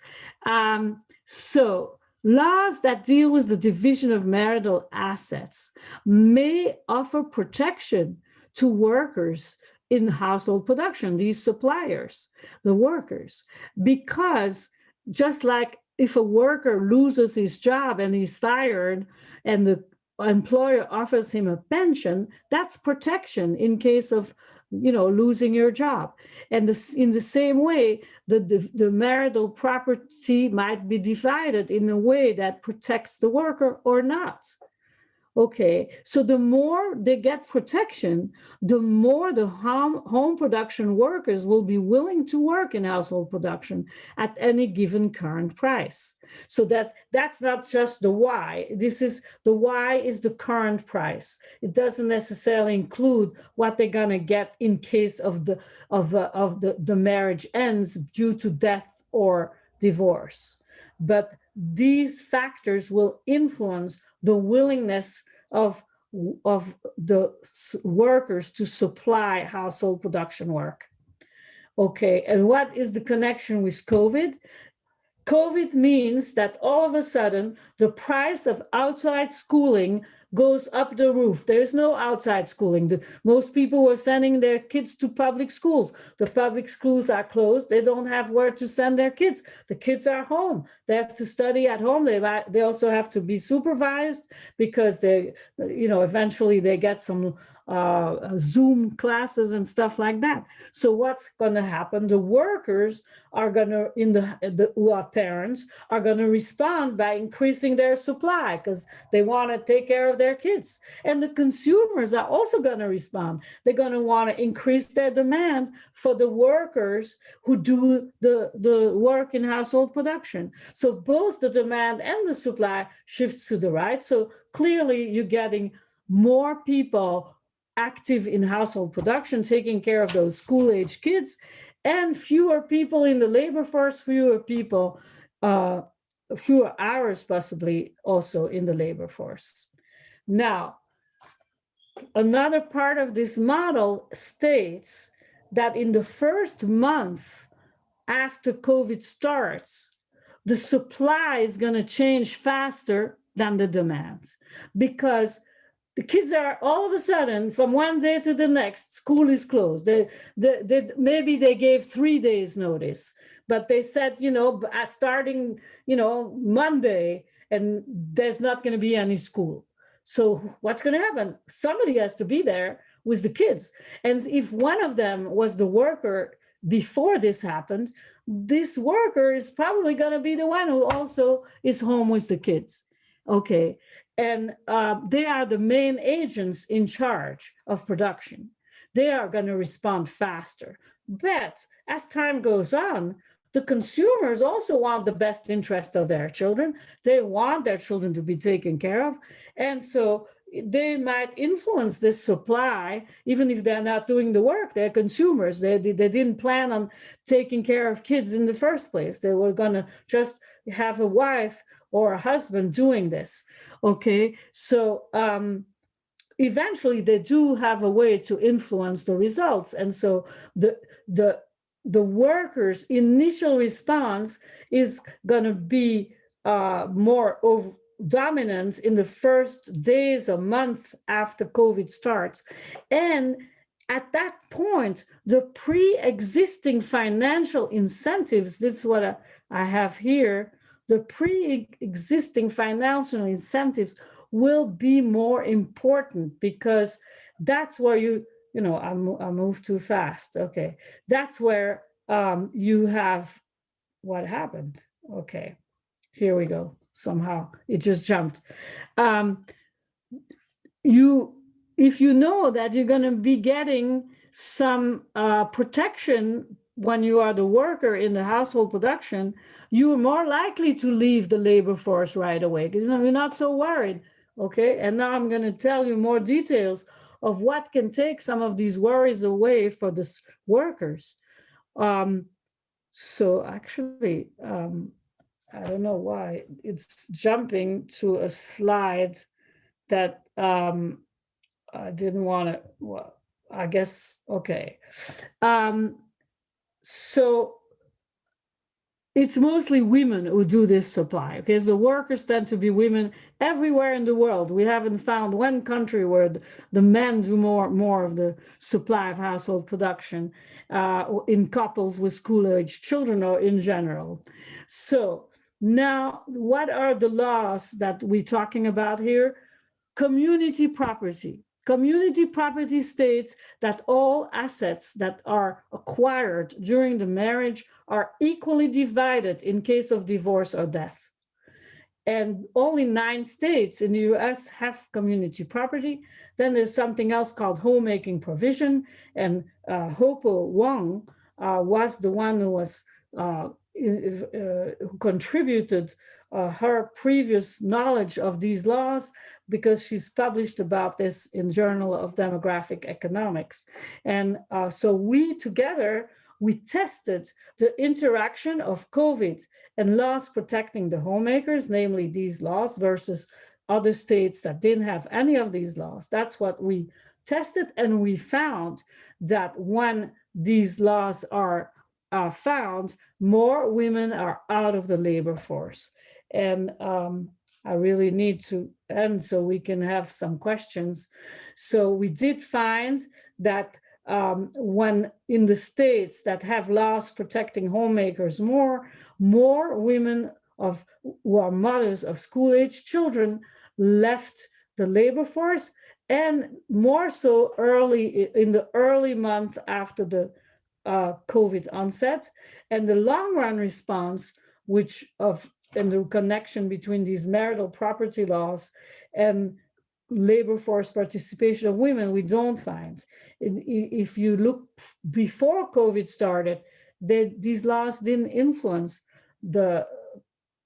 So laws that deal with the division of marital assets may offer protection to workers in household production, these suppliers, the workers, because just like if a worker loses his job and he's fired and the employer offers him a pension, that's protection in case of losing your job. And in the same way, the marital property might be divided in a way that protects the worker or not. Okay, so the more they get protection, the more the home production workers will be willing to work in household production at any given current price. So that's not just the why. The why is the current price. It doesn't necessarily include what they're gonna get in case of the marriage ends due to death or divorce. But these factors will influence the willingness of the workers to supply household production work. Okay, and what is the connection with COVID? COVID means that all of a sudden, the price of outside schooling goes up the roof. There's no outside schooling. Most people were sending their kids to public schools. The public schools are closed. They don't have where to send their kids. The kids are home. They have to study at home. They also have to be supervised because eventually they get some Zoom classes and stuff like that. So what's going to happen? The workers are going to, who are parents, are going to respond by increasing their supply because they want to take care of their kids. And the consumers are also going to respond. They're going to want to increase their demand for the workers who do the work in household production. So both the demand and the supply shifts to the right. So clearly you're getting more people active in household production, taking care of those school-age kids, and fewer people in the labor force, fewer hours possibly also in the labor force. Now, another part of this model states that in the first month after COVID starts, the supply is going to change faster than the demand, because the kids are all of a sudden, from one day to the next, school is closed. Maybe they gave 3 days notice, but they said, starting, Monday, and there's not going to be any school. So what's going to happen? Somebody has to be there with the kids. And if one of them was the worker before this happened, this worker is probably going to be the one who also is home with the kids. Okay. And they are the main agents in charge of production. They are going to respond faster. But as time goes on, the consumers also want the best interest of their children. They want their children to be taken care of. And so they might influence this supply, even if they're not doing the work. They're consumers. They didn't plan on taking care of kids in the first place. They were going to just have a wife or a husband doing this. Okay, so eventually they do have a way to influence the results. And so the workers' initial response is going to be more dominant in the first days or month after COVID starts. And at that point, the pre-existing financial incentives, this is what I have here, the pre-existing financial incentives will be more important, because that's where I move too fast. Okay, that's where you have what happened. Okay, here we go. Somehow it just jumped. If you know that you're going to be getting some protection when you are the worker in the household production, you are more likely to leave the labor force right away, because you're not so worried. Okay, and now I'm going to tell you more details of what can take some of these worries away for the workers. So actually, I don't know why it's jumping to a slide that I didn't want to, well, I guess, okay. So it's mostly women who do this supply, because the workers tend to be women everywhere in the world. We haven't found one country where the men do more of the supply of household production in couples with school-aged children or in general. So now, what are the laws that we're talking about here? Community property. Community property states that all assets that are acquired during the marriage are equally divided in case of divorce or death. And only 9 states in the US have community property. Then there's something else called homemaking provision. And Hopo Wong was the one who was who contributed her previous knowledge of these laws, because she's published about this in Journal of Demographic Economics. And so we tested the interaction of COVID and laws protecting the homemakers, namely these laws, versus other states that didn't have any of these laws. That's what we tested, and we found that when these laws are found, more women are out of the labor force. And I really need to end so we can have some questions. So we did find that when in the states that have laws protecting homemakers more women who are mothers of school-aged children left the labor force, and more so in the early month after the COVID onset. And the long-run response, and the connection between these marital property laws and labor force participation of women, we don't find. If you look before COVID started, these laws didn't influence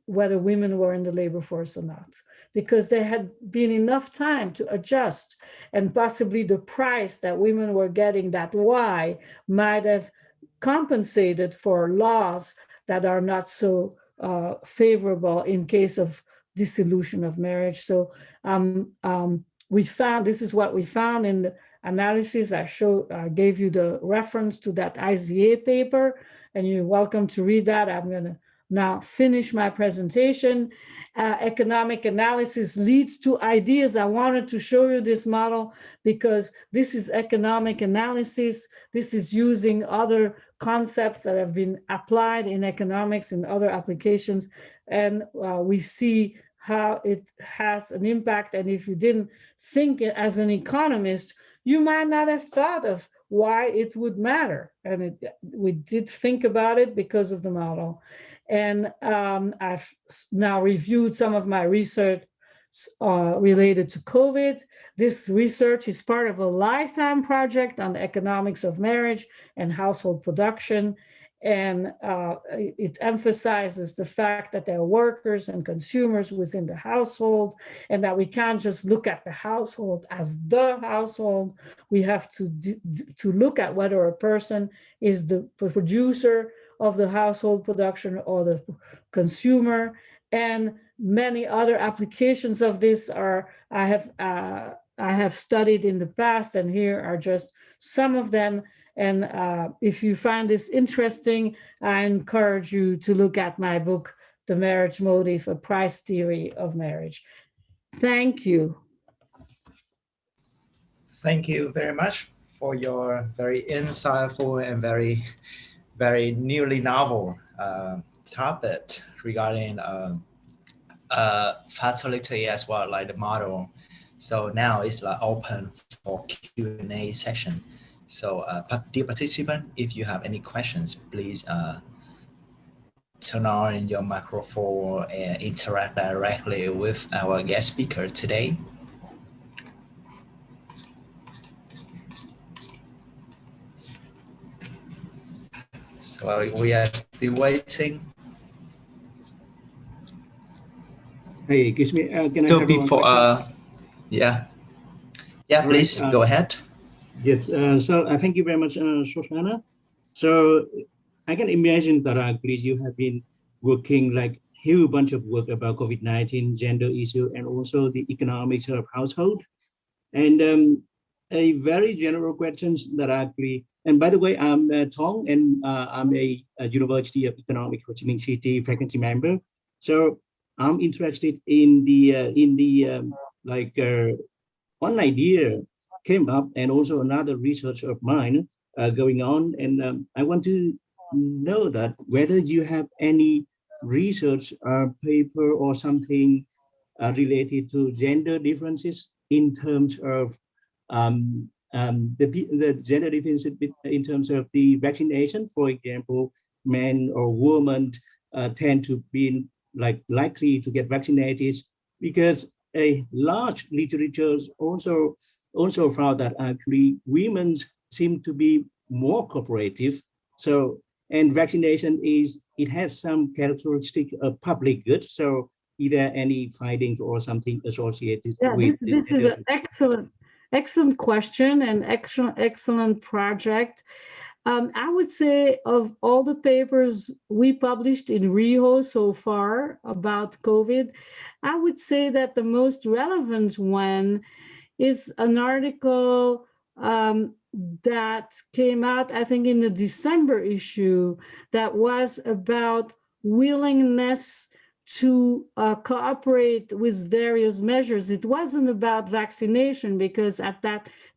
whether women were in the labor force or not, because there had been enough time to adjust, and possibly the price that women were getting, that Y, might have compensated for laws that are not so favorable in case of dissolution of marriage. So this is what we found in the analysis. I gave you the reference to that IZA paper, and you're welcome to read that. I'm going to now finish my presentation. Economic analysis leads to ideas. I wanted to show you this model because this is economic analysis. This is using other concepts that have been applied in economics and other applications. And we see how it has an impact. And if you didn't think it as an economist, you might not have thought of why it would matter. And we did think about it because of the model. And I've now reviewed some of my research related to COVID. This research is part of a lifetime project on the economics of marriage and household production. And it emphasizes the fact that there are workers and consumers within the household, and that we can't just look at the household as the household. We have to look at whether a person is the producer of the household production or the consumer. And many other applications of this are I have studied in the past, and here are just some of them. And if you find this interesting, I encourage you to look at my book, The Marriage Motive, A Price Theory of Marriage. Thank you. Thank you very much for your very insightful and very, very newly novel topic regarding fertility as well, like the model. So now it's like open for Q&A session. So dear participant, if you have any questions, please turn on your microphone and interact directly with our guest speaker today. So we are still waiting. Hey, excuse me, can so I have before, yeah, please go ahead. Yes, so thank you very much, Shoshana. So I can imagine that actually you have been working like huge bunch of work about COVID-19, gender issue, and also the economics of household. And a very general questions that actually, and by the way, I'm Thong, and I'm a University of Economics Ho Chi Minh City faculty member. So I'm interested in the one idea came up, and also another research of mine going on, and I want to know that whether you have any research paper or something related to gender differences in terms of the gender differences in terms of the vaccination. For example, men or women tend to be likely to get vaccinated, because a large literature also found that actually women seem to be more cooperative. So, and vaccination it has some characteristic of public good. So, are there any findings or something associated with this is an excellent question and excellent project. I would say of all the papers we published in Rio so far about COVID, I would say that the most relevant one is an article that came out, I think, in the December issue, that was about willingness to cooperate with various measures. It wasn't about vaccination, because at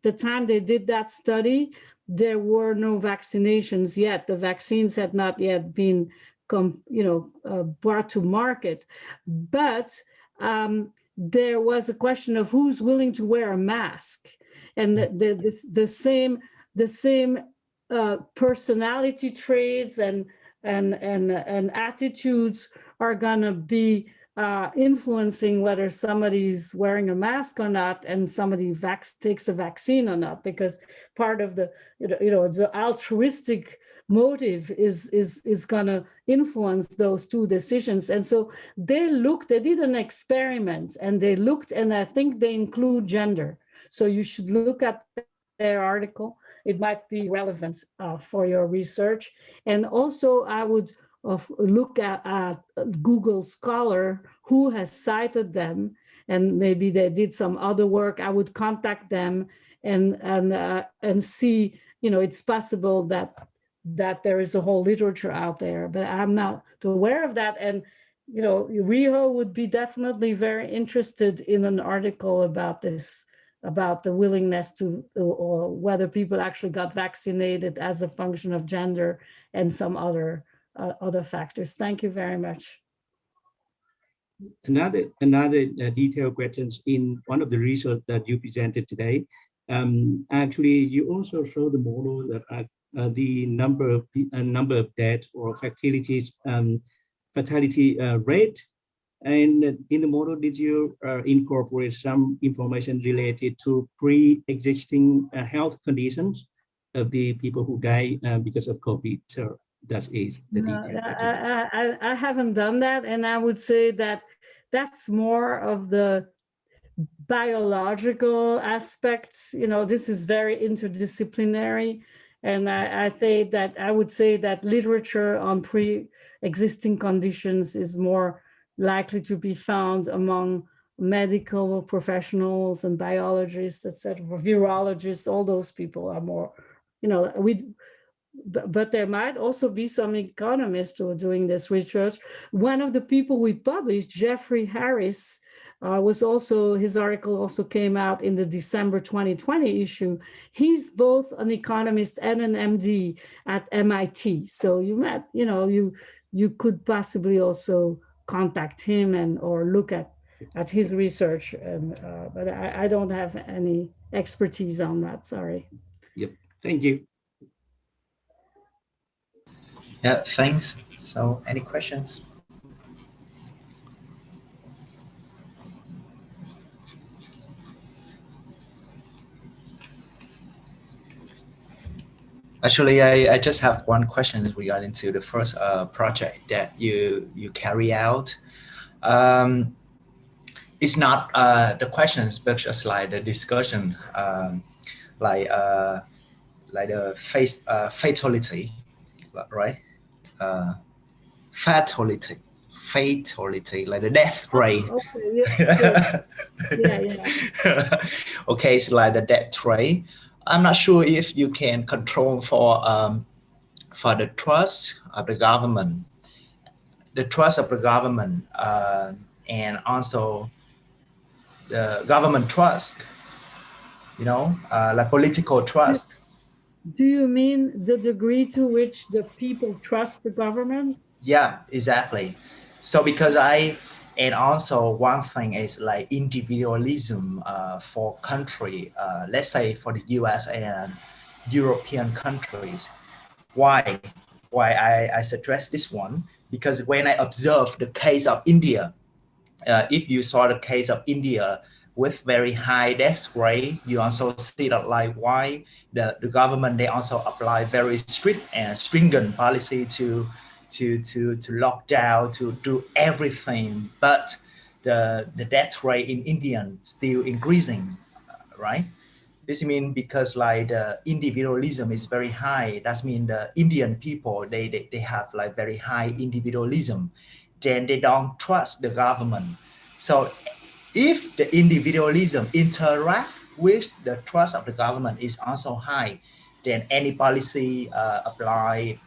the time they did that study, there were no vaccinations yet. The vaccines had not yet been brought to market. But there was a question of who's willing to wear a mask, and the same personality traits and attitudes are gonna be influencing whether somebody's wearing a mask or not, and somebody takes a vaccine or not, because part of the the altruistic motive is gonna influence those two decisions. And so they did an experiment, and they looked, and I think they include gender. So you should look at their article. It might be relevant for your research. And also I would look at Google Scholar, who has cited them, and maybe they did some other work. I would contact them and see, it's possible that there is a whole literature out there, but I'm not aware of that. And Rio would be definitely very interested in an article about this, about the willingness to, or whether people actually got vaccinated as a function of gender and some other factors. Thank you very much. Another detailed questions in one of the research that you presented today. Actually, you also show the model that the number of deaths or fatality rate. And in the model, did you incorporate some information related to pre-existing health conditions of the people who die because of COVID? So That is the No, detail that you did. I haven't done that, and I would say that that's more of the biological aspects. You know, this is very interdisciplinary, and I would say that literature on pre-existing conditions is more likely to be found among medical professionals and biologists, etc., virologists. All those people are more, you know, but there might also be some economists who are doing this research. One of the people we published, Jeffrey Harris, his article also came out in the December 2020 issue. He's both an economist and an MD at MIT. So you could possibly also contact him or look at his research. But I don't have any expertise on that, sorry. Yep, thank you. Yeah, thanks. So any questions? Actually, I just have one question regarding to the first project that you carry out. It's not the questions, but just like the discussion, like the fatality, right? Fatality, like the death rate. Okay, yeah. Yeah. Okay, it's like the death rate. I'm not sure if you can control for the trust of the government, and also the government trust, like political trust. Do you mean the degree to which the people trust the government? Yeah, exactly. So and also one thing is like individualism for country, let's say for the US and European countries. Why I suggest this one? Because when I observe the case of India, if you saw the case of India with very high death rate, you also see that like why the government, they also apply very strict and stringent policy to lock down, to do everything, but the death rate in India still increasing, right? This means because like the individualism is very high. That means the Indian people, they have like very high individualism. Then they don't trust the government. So if the individualism interact with the trust of the government is also high, then any policy applied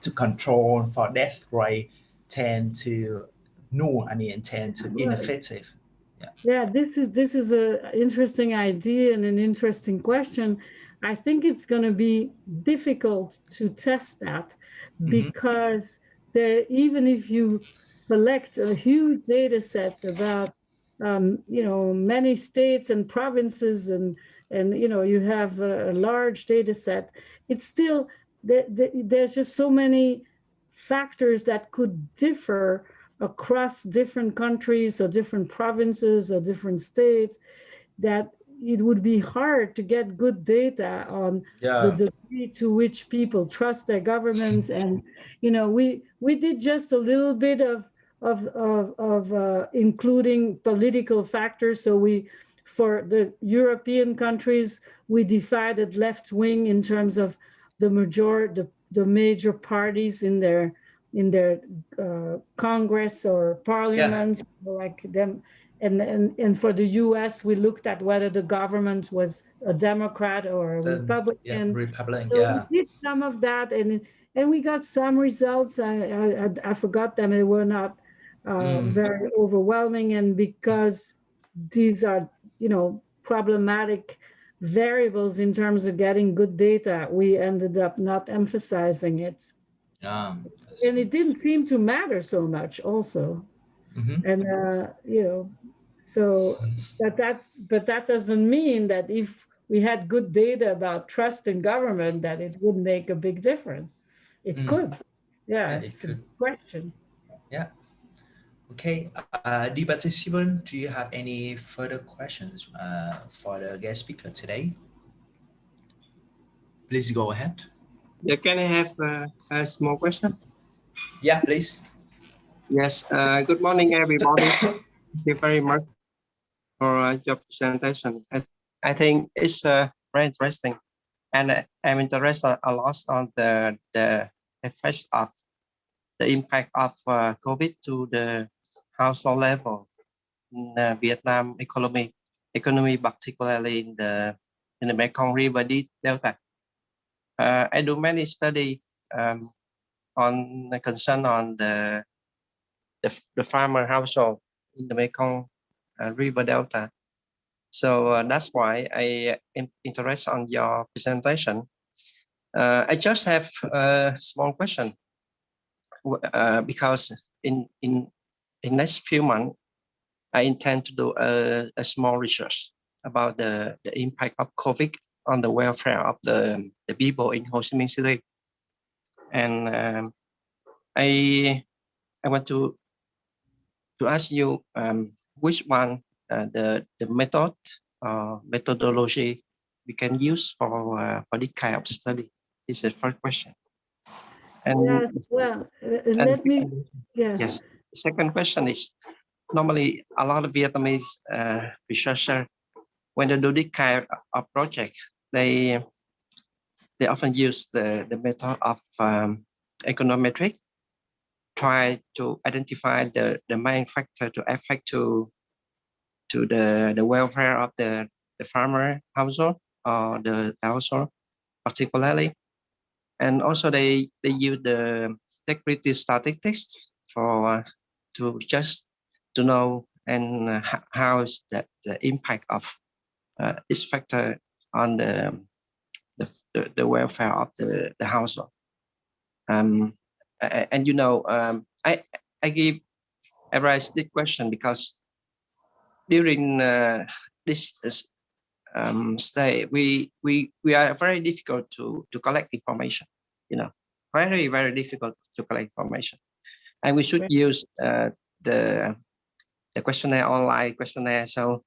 to control for death rate tend to ineffective. Yeah, this is an interesting idea and an interesting question. I think it's going to be difficult to test that because even if you collect a huge data set about many states and provinces and you have a large data set, it's still there's just so many factors that could differ across different countries or different provinces or different states, that it would be hard to get good data on the degree to which people trust their governments. And we did just a little bit of including political factors. So for the European countries, we divided left wing in terms of the major parties in their Congress or Parliament, like them. And for the US, we looked at whether the government was a Democrat or a Republican. So we did some of that, and we got some results. I forgot them. They were not very overwhelming, and because these are problematic variables in terms of getting good data, we ended up not emphasizing it. And it didn't seem to matter so much also. And so but that doesn't mean that if we had good data about trust in government that it would make a big difference. It could. It's a question. Okay, dear participant, do you have any further questions for the guest speaker today? Please go ahead. Yeah, can I have a small question? Yeah, please. Yes. Good morning, everybody. Thank you very much for your presentation. I think it's very interesting, and I'm interested a lot on the effects of the impact of COVID to the household level in Vietnam economy, particularly in the Mekong River Delta. I do many study on the concern on the farmer household in the Mekong River Delta. So that's why I am interested on your presentation. I just have a small question because in next few months, I intend to do a small research about the impact of COVID on the welfare of the people in Ho Chi Minh City. And I want to ask you which one the method methodology we can use for this kind of study. Is the first question. And yes, well, let me. Yes. Yes. The second question is, normally a lot of Vietnamese researchers, when they do this kind of project, they often use the method of econometric, try to identify the main factor to affect to the welfare of the farmer household or the household particularly. And also they use the security statistics for to just to know and how is the impact of this factor on the welfare of the household. And you know, I raise this question because during this stay, we are very difficult to collect information. You know, very difficult to collect information, and we should use the questionnaire, online questionnaire. So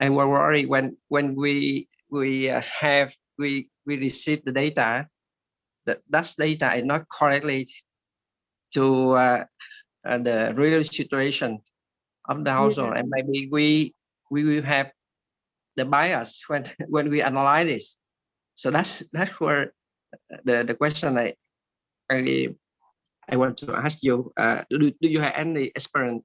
I was worried when we receive the data, that data is not correlated to the real situation of the household, and maybe we will have the bias when we analyze this. So that's where the question I want to ask you. Do you have any experience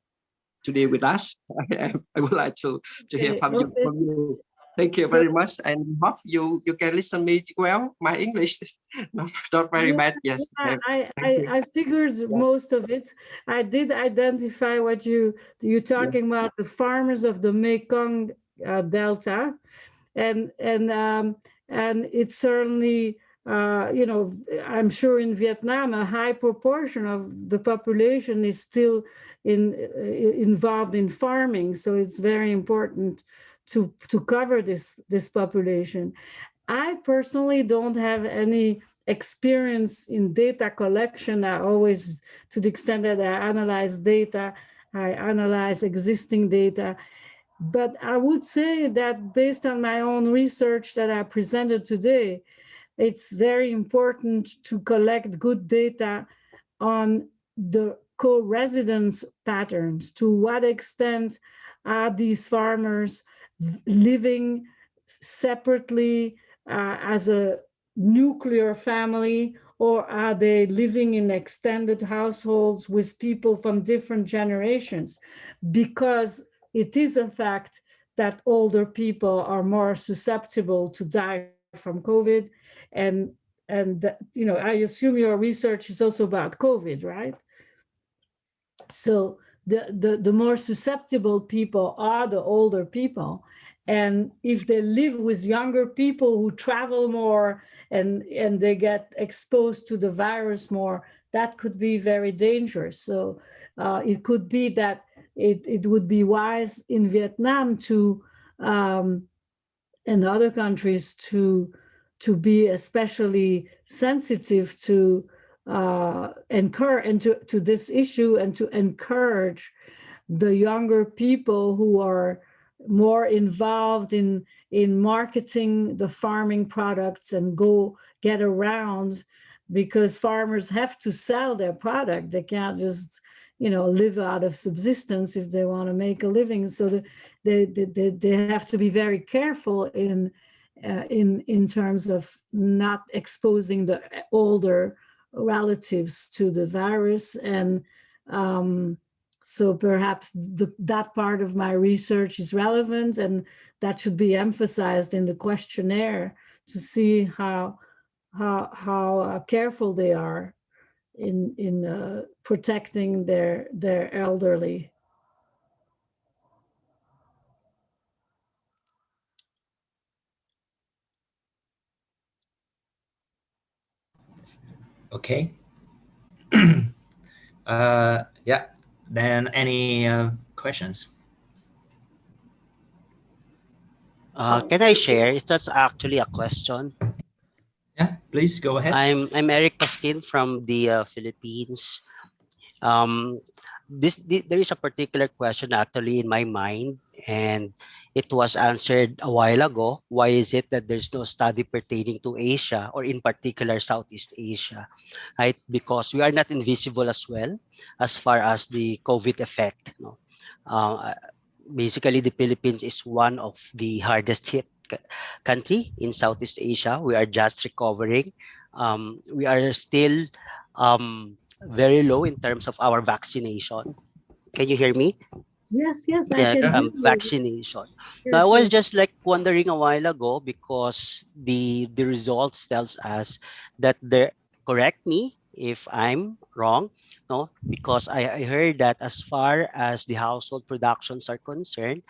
to deal with us? I would like to hear from you. Thank you very much, and hope you can listen me well. My English is not very bad. Yes, I figured most of it. I did identify what you're talking about, the farmers of the Mekong Delta, and it's certainly you know, I'm sure in Vietnam a high proportion of the population is still involved in farming, so it's very important to cover this population. I personally don't have any experience in data collection. I always, to the extent that I analyze data, I analyze existing data. But I would say that based on my own research that I presented today, it's very important to collect good data on the co-residence patterns. To what extent are these farmers living separately as a nuclear family, or are they living in extended households with people from different generations? Because it is a fact that older people are more susceptible to die from COVID, and you know, I assume your research is also about COVID, right? So the more susceptible people are the older people, and if they live with younger people who travel more and they get exposed to the virus more, that could be very dangerous. So it could be that it would be wise in Vietnam to and other countries to be especially sensitive to encourage and to this issue, and to encourage the younger people who are more involved in marketing the farming products and get around, because farmers have to sell their product. They can't just, live out of subsistence if they want to make a living. So they have to be very careful in terms of not exposing the older relatives to the virus. And so perhaps that part of my research is relevant, and that should be emphasized in the questionnaire to see how careful they are in protecting their elderly. Okay. Yeah. Then any questions? Can I share? That's actually a question. Yeah, please go ahead. I'm Eric Paskin from the Philippines. There is a particular question actually in my mind, and it was answered a while ago. Why is it that there's no study pertaining to Asia, or in particular Southeast Asia, right? Because we are not invisible as well as far as the COVID effect. Basically, the Philippines is one of the hardest hit country in Southeast Asia. We are just recovering. We are still very low in terms of our vaccination. Can you hear me? Yes, Yeah, I can hear you. vaccination. Yes, Now, I was yes. just like wondering a while ago, because the results tells us that correct me if I'm wrong, no, because I heard that as far as the household productions are concerned,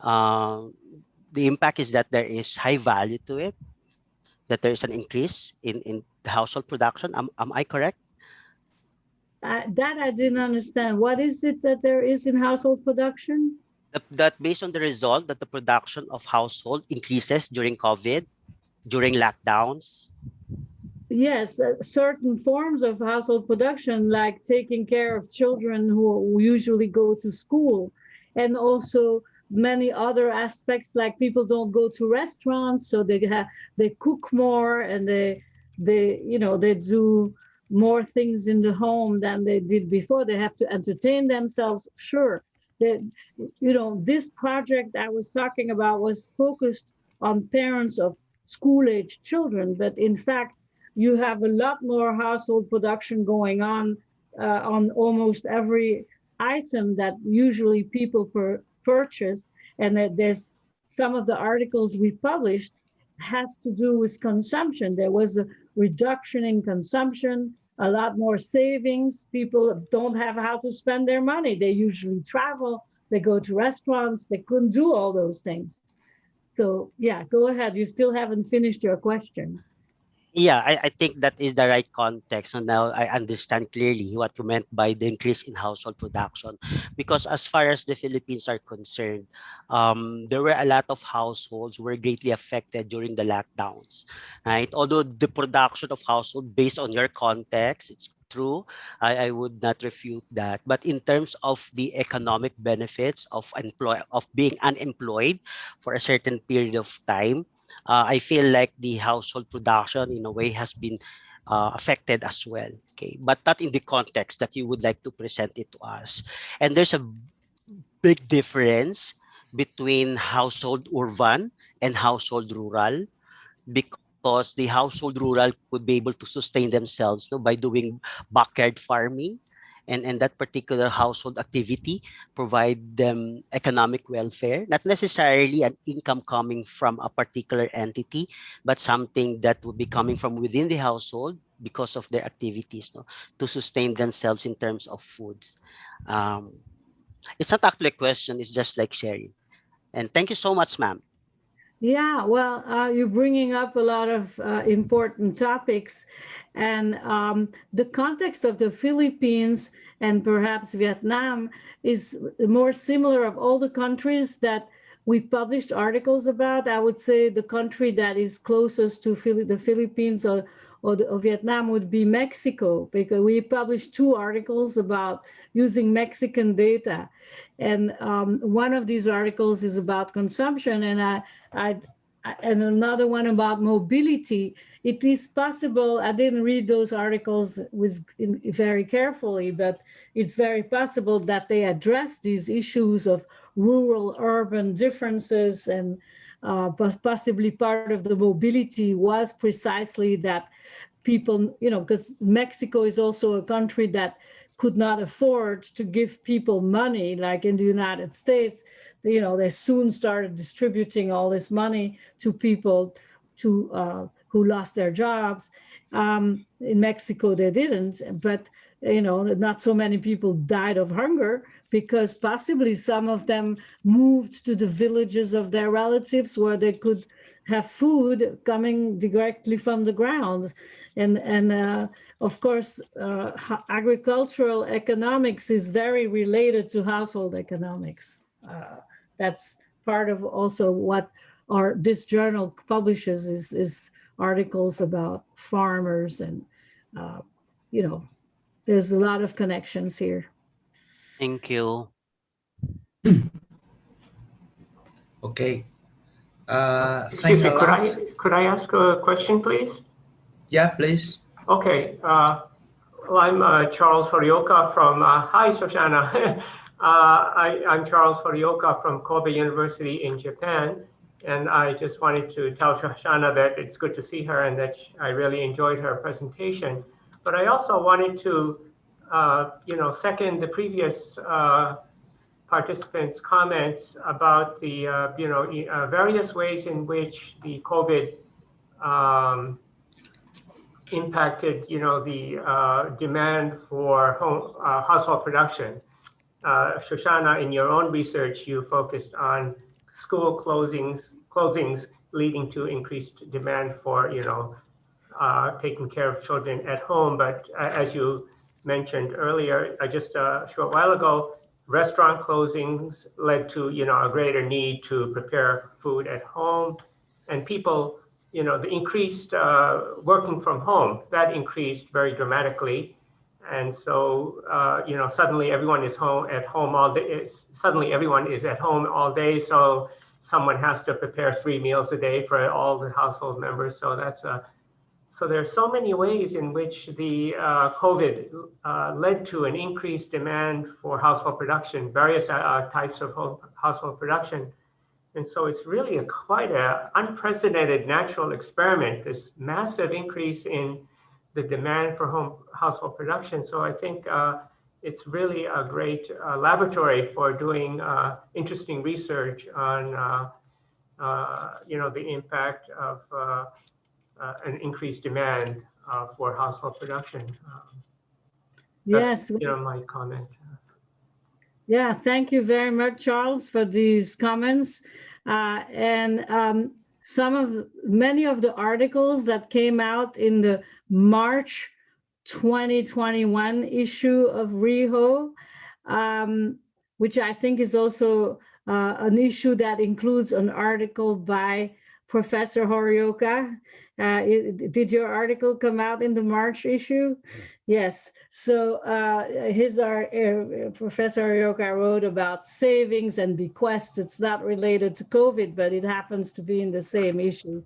the impact is that there is high value to it, that there is an increase in the household production. Am I correct? That I didn't understand. What is it that there is in household production? That based on the result that the production of household increases during COVID, during lockdowns. Yes, certain forms of household production, like taking care of children who usually go to school, and also many other aspects, like people don't go to restaurants, so they cook more, and they do more things in the home than they did before. They have to entertain themselves. Sure, that this project I was talking about was focused on parents of school-age children, but in fact, you have a lot more household production going on almost every item that usually people purchase. And that there's some of the articles we published has to do with consumption. There was a reduction in consumption, a lot more savings. People don't have how to spend their money. They usually travel, they go to restaurants, they couldn't do all those things. So yeah, go ahead. You still haven't finished your question. Yeah, I think that is the right context. And now I understand clearly what you meant by the increase in household production. Because as far as the Philippines are concerned, there were a lot of households who were greatly affected during the lockdowns, right? Although the production of household, based on your context, it's true. I would not refute that. But in terms of the economic benefits of being unemployed for a certain period of time, I feel like the household production in a way has been affected as well. Okay, but not in the context that you would like to present it to us. And there's a big difference between household urban and household rural, because the household rural could be able to sustain themselves by doing backyard farming, and that particular household activity provide them economic welfare, not necessarily an income coming from a particular entity, but something that would be coming from within the household because of their activities, to sustain themselves in terms of foods. It's not actually a question, it's just like sharing. And thank you so much, ma'am. Yeah, well, you're bringing up a lot of important topics, and the context of the Philippines and perhaps Vietnam is more similar of all the countries that we published articles about. I would say the country that is closest to the Philippines or Vietnam would be Mexico, because we published 2 articles about using Mexican data. And one of these articles is about consumption, and and another one about mobility. It is possible, I didn't read those articles very carefully, but it's very possible that they address these issues of rural urban differences, and possibly part of the mobility was precisely that people, because Mexico is also a country that could not afford to give people money like in the United States. They soon started distributing all this money to people who lost their jobs. In Mexico, they didn't, but not so many people died of hunger because possibly some of them moved to the villages of their relatives where they could have food coming directly from the ground. And of course, agricultural economics is very related to household economics. That's part of also what this journal publishes is articles about farmers, and there's a lot of connections here. Thank you. Okay. Excuse Thanks me, a lot. could I ask a question, please? Yeah, please. Okay. Well, I'm Charles Horioka from, hi, Shoshana. I'm Charles Horioka from Kobe University in Japan. And I just wanted to tell Shoshana that it's good to see her and that I really enjoyed her presentation. But I also wanted to, second the previous participants' comments about the, various ways in which the COVID impacted, the demand for household production. Shoshana, in your own research, you focused on school closings leading to increased demand for, taking care of children at home. But as you mentioned earlier, just a short while ago, restaurant closings led to, a greater need to prepare food at home, and people, the increased working from home, that increased very dramatically. And so, suddenly everyone is at home all day. Suddenly everyone is at home all day. So someone has to prepare 3 meals a day for all the household members. So so there are so many ways in which the COVID led to an increased demand for household production, various types of household production. And so it's really quite an unprecedented natural experiment, this massive increase in the demand for household production. So I think it's really a great laboratory for doing interesting research on, the impact of an increased demand for household production. Yes. That's, my comment. Yeah, thank you very much, Charles, for these comments. And many of the articles that came out in the March 2021 issue of ReHo, which I think is also an issue that includes an article by Professor Horioka. Did your article come out in the March issue? Yes. So Professor Horioka wrote about savings and bequests. It's not related to COVID, but it happens to be in the same issue.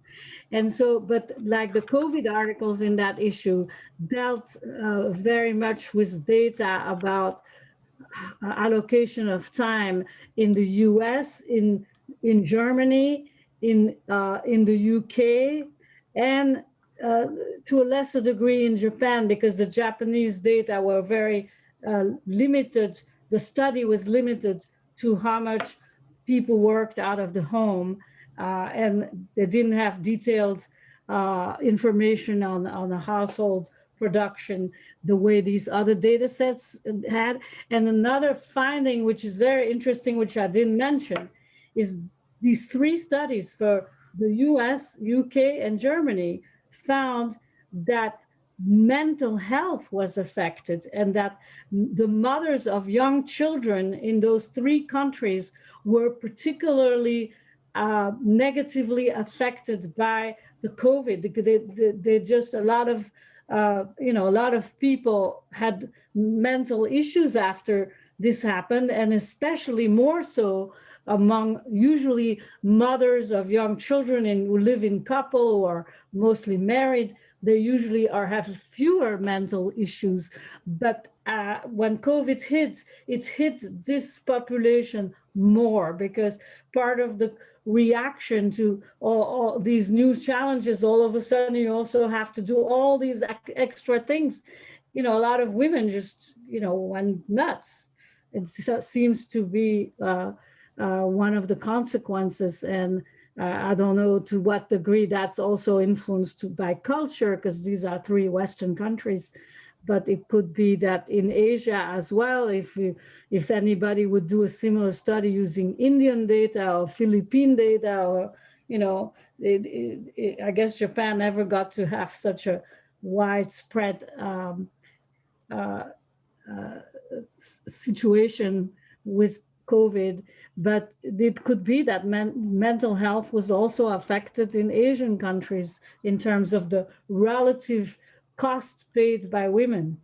And so, but like the COVID articles in that issue dealt very much with data about allocation of time in the US, in Germany, in the UK, and to a lesser degree in Japan, because the Japanese data were very limited. The study was limited to how much people worked out of the home, and they didn't have detailed information on the household production the way these other data sets had. And another finding, which is very interesting, which I didn't mention, is these 3 studies for the US, UK, and Germany found that mental health was affected, and that the mothers of young children in those 3 countries were particularly negatively affected by the COVID. They just, a lot of people had mental issues after this happened, and especially more so among usually mothers of young children and who live in couple or mostly married, they usually have fewer mental issues. But when COVID hits, it hits this population more, because part of the reaction to all these new challenges, all of a sudden you also have to do all these extra things. You know, a lot of women just, you know, went nuts. It seems to be one of the consequences. And I don't know to what degree that's also influenced by culture, because these are 3 Western countries. But it could be that in Asia as well, if anybody would do a similar study using Indian data or Philippine data, or, you know, I guess Japan never got to have such a widespread situation with COVID, but it could be that mental health was also affected in Asian countries in terms of the relative cost paid by women.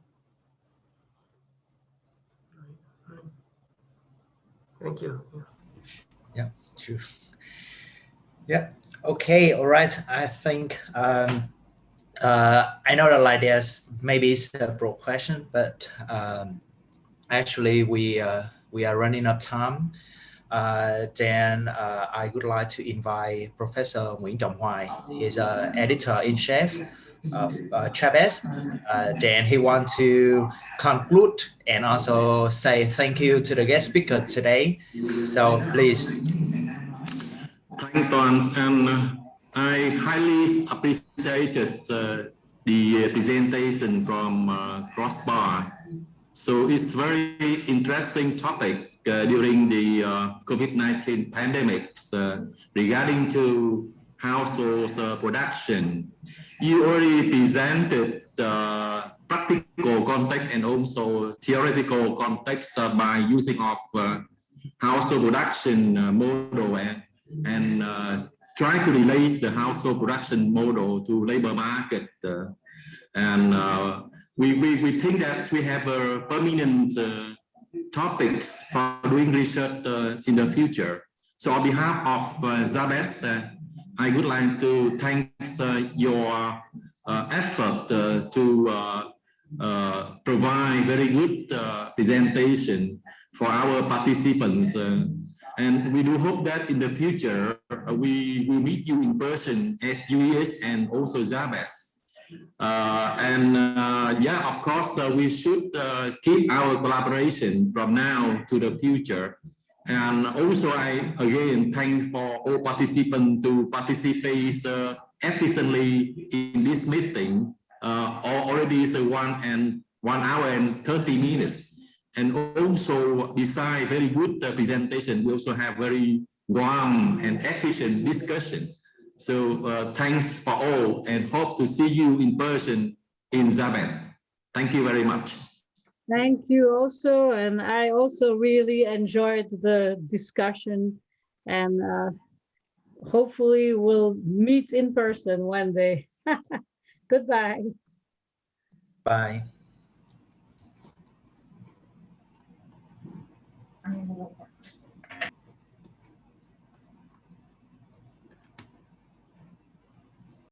Thank you. Yeah, true. Yeah. Okay. All right. I think I know that like there's maybe several questions, but actually we are running out of time. Then I would like to invite Professor Nguyễn Hoài. He's an editor-in-chief of JST. Then he wants to conclude and also say thank you to the guest speaker today. So please. Thank Toàn, and I highly appreciated the presentation from Crossbar. So it's very interesting topic during the COVID-19 pandemic regarding to household production. You already presented practical context and also theoretical context by using of household production model and try to relate the household production model to labor market. We think that we have a permanent topics for doing research in the future. So on behalf of JST, I would like to thank your effort to provide very good presentation for our participants. And we do hope that in the future, we will meet you in person at UES and also JST. Yeah, of course, we should keep our collaboration from now to the future. And also, I again thank for all participants to participate efficiently in this meeting. Already is 1 hour and 30 minutes. And also, besides very good presentation, we also have very warm and efficient discussion. So thanks for all, and hope to see you in person in JST. Thank you very much. Thank you also, and I also really enjoyed the discussion, and hopefully we'll meet in person one day. Goodbye. Bye.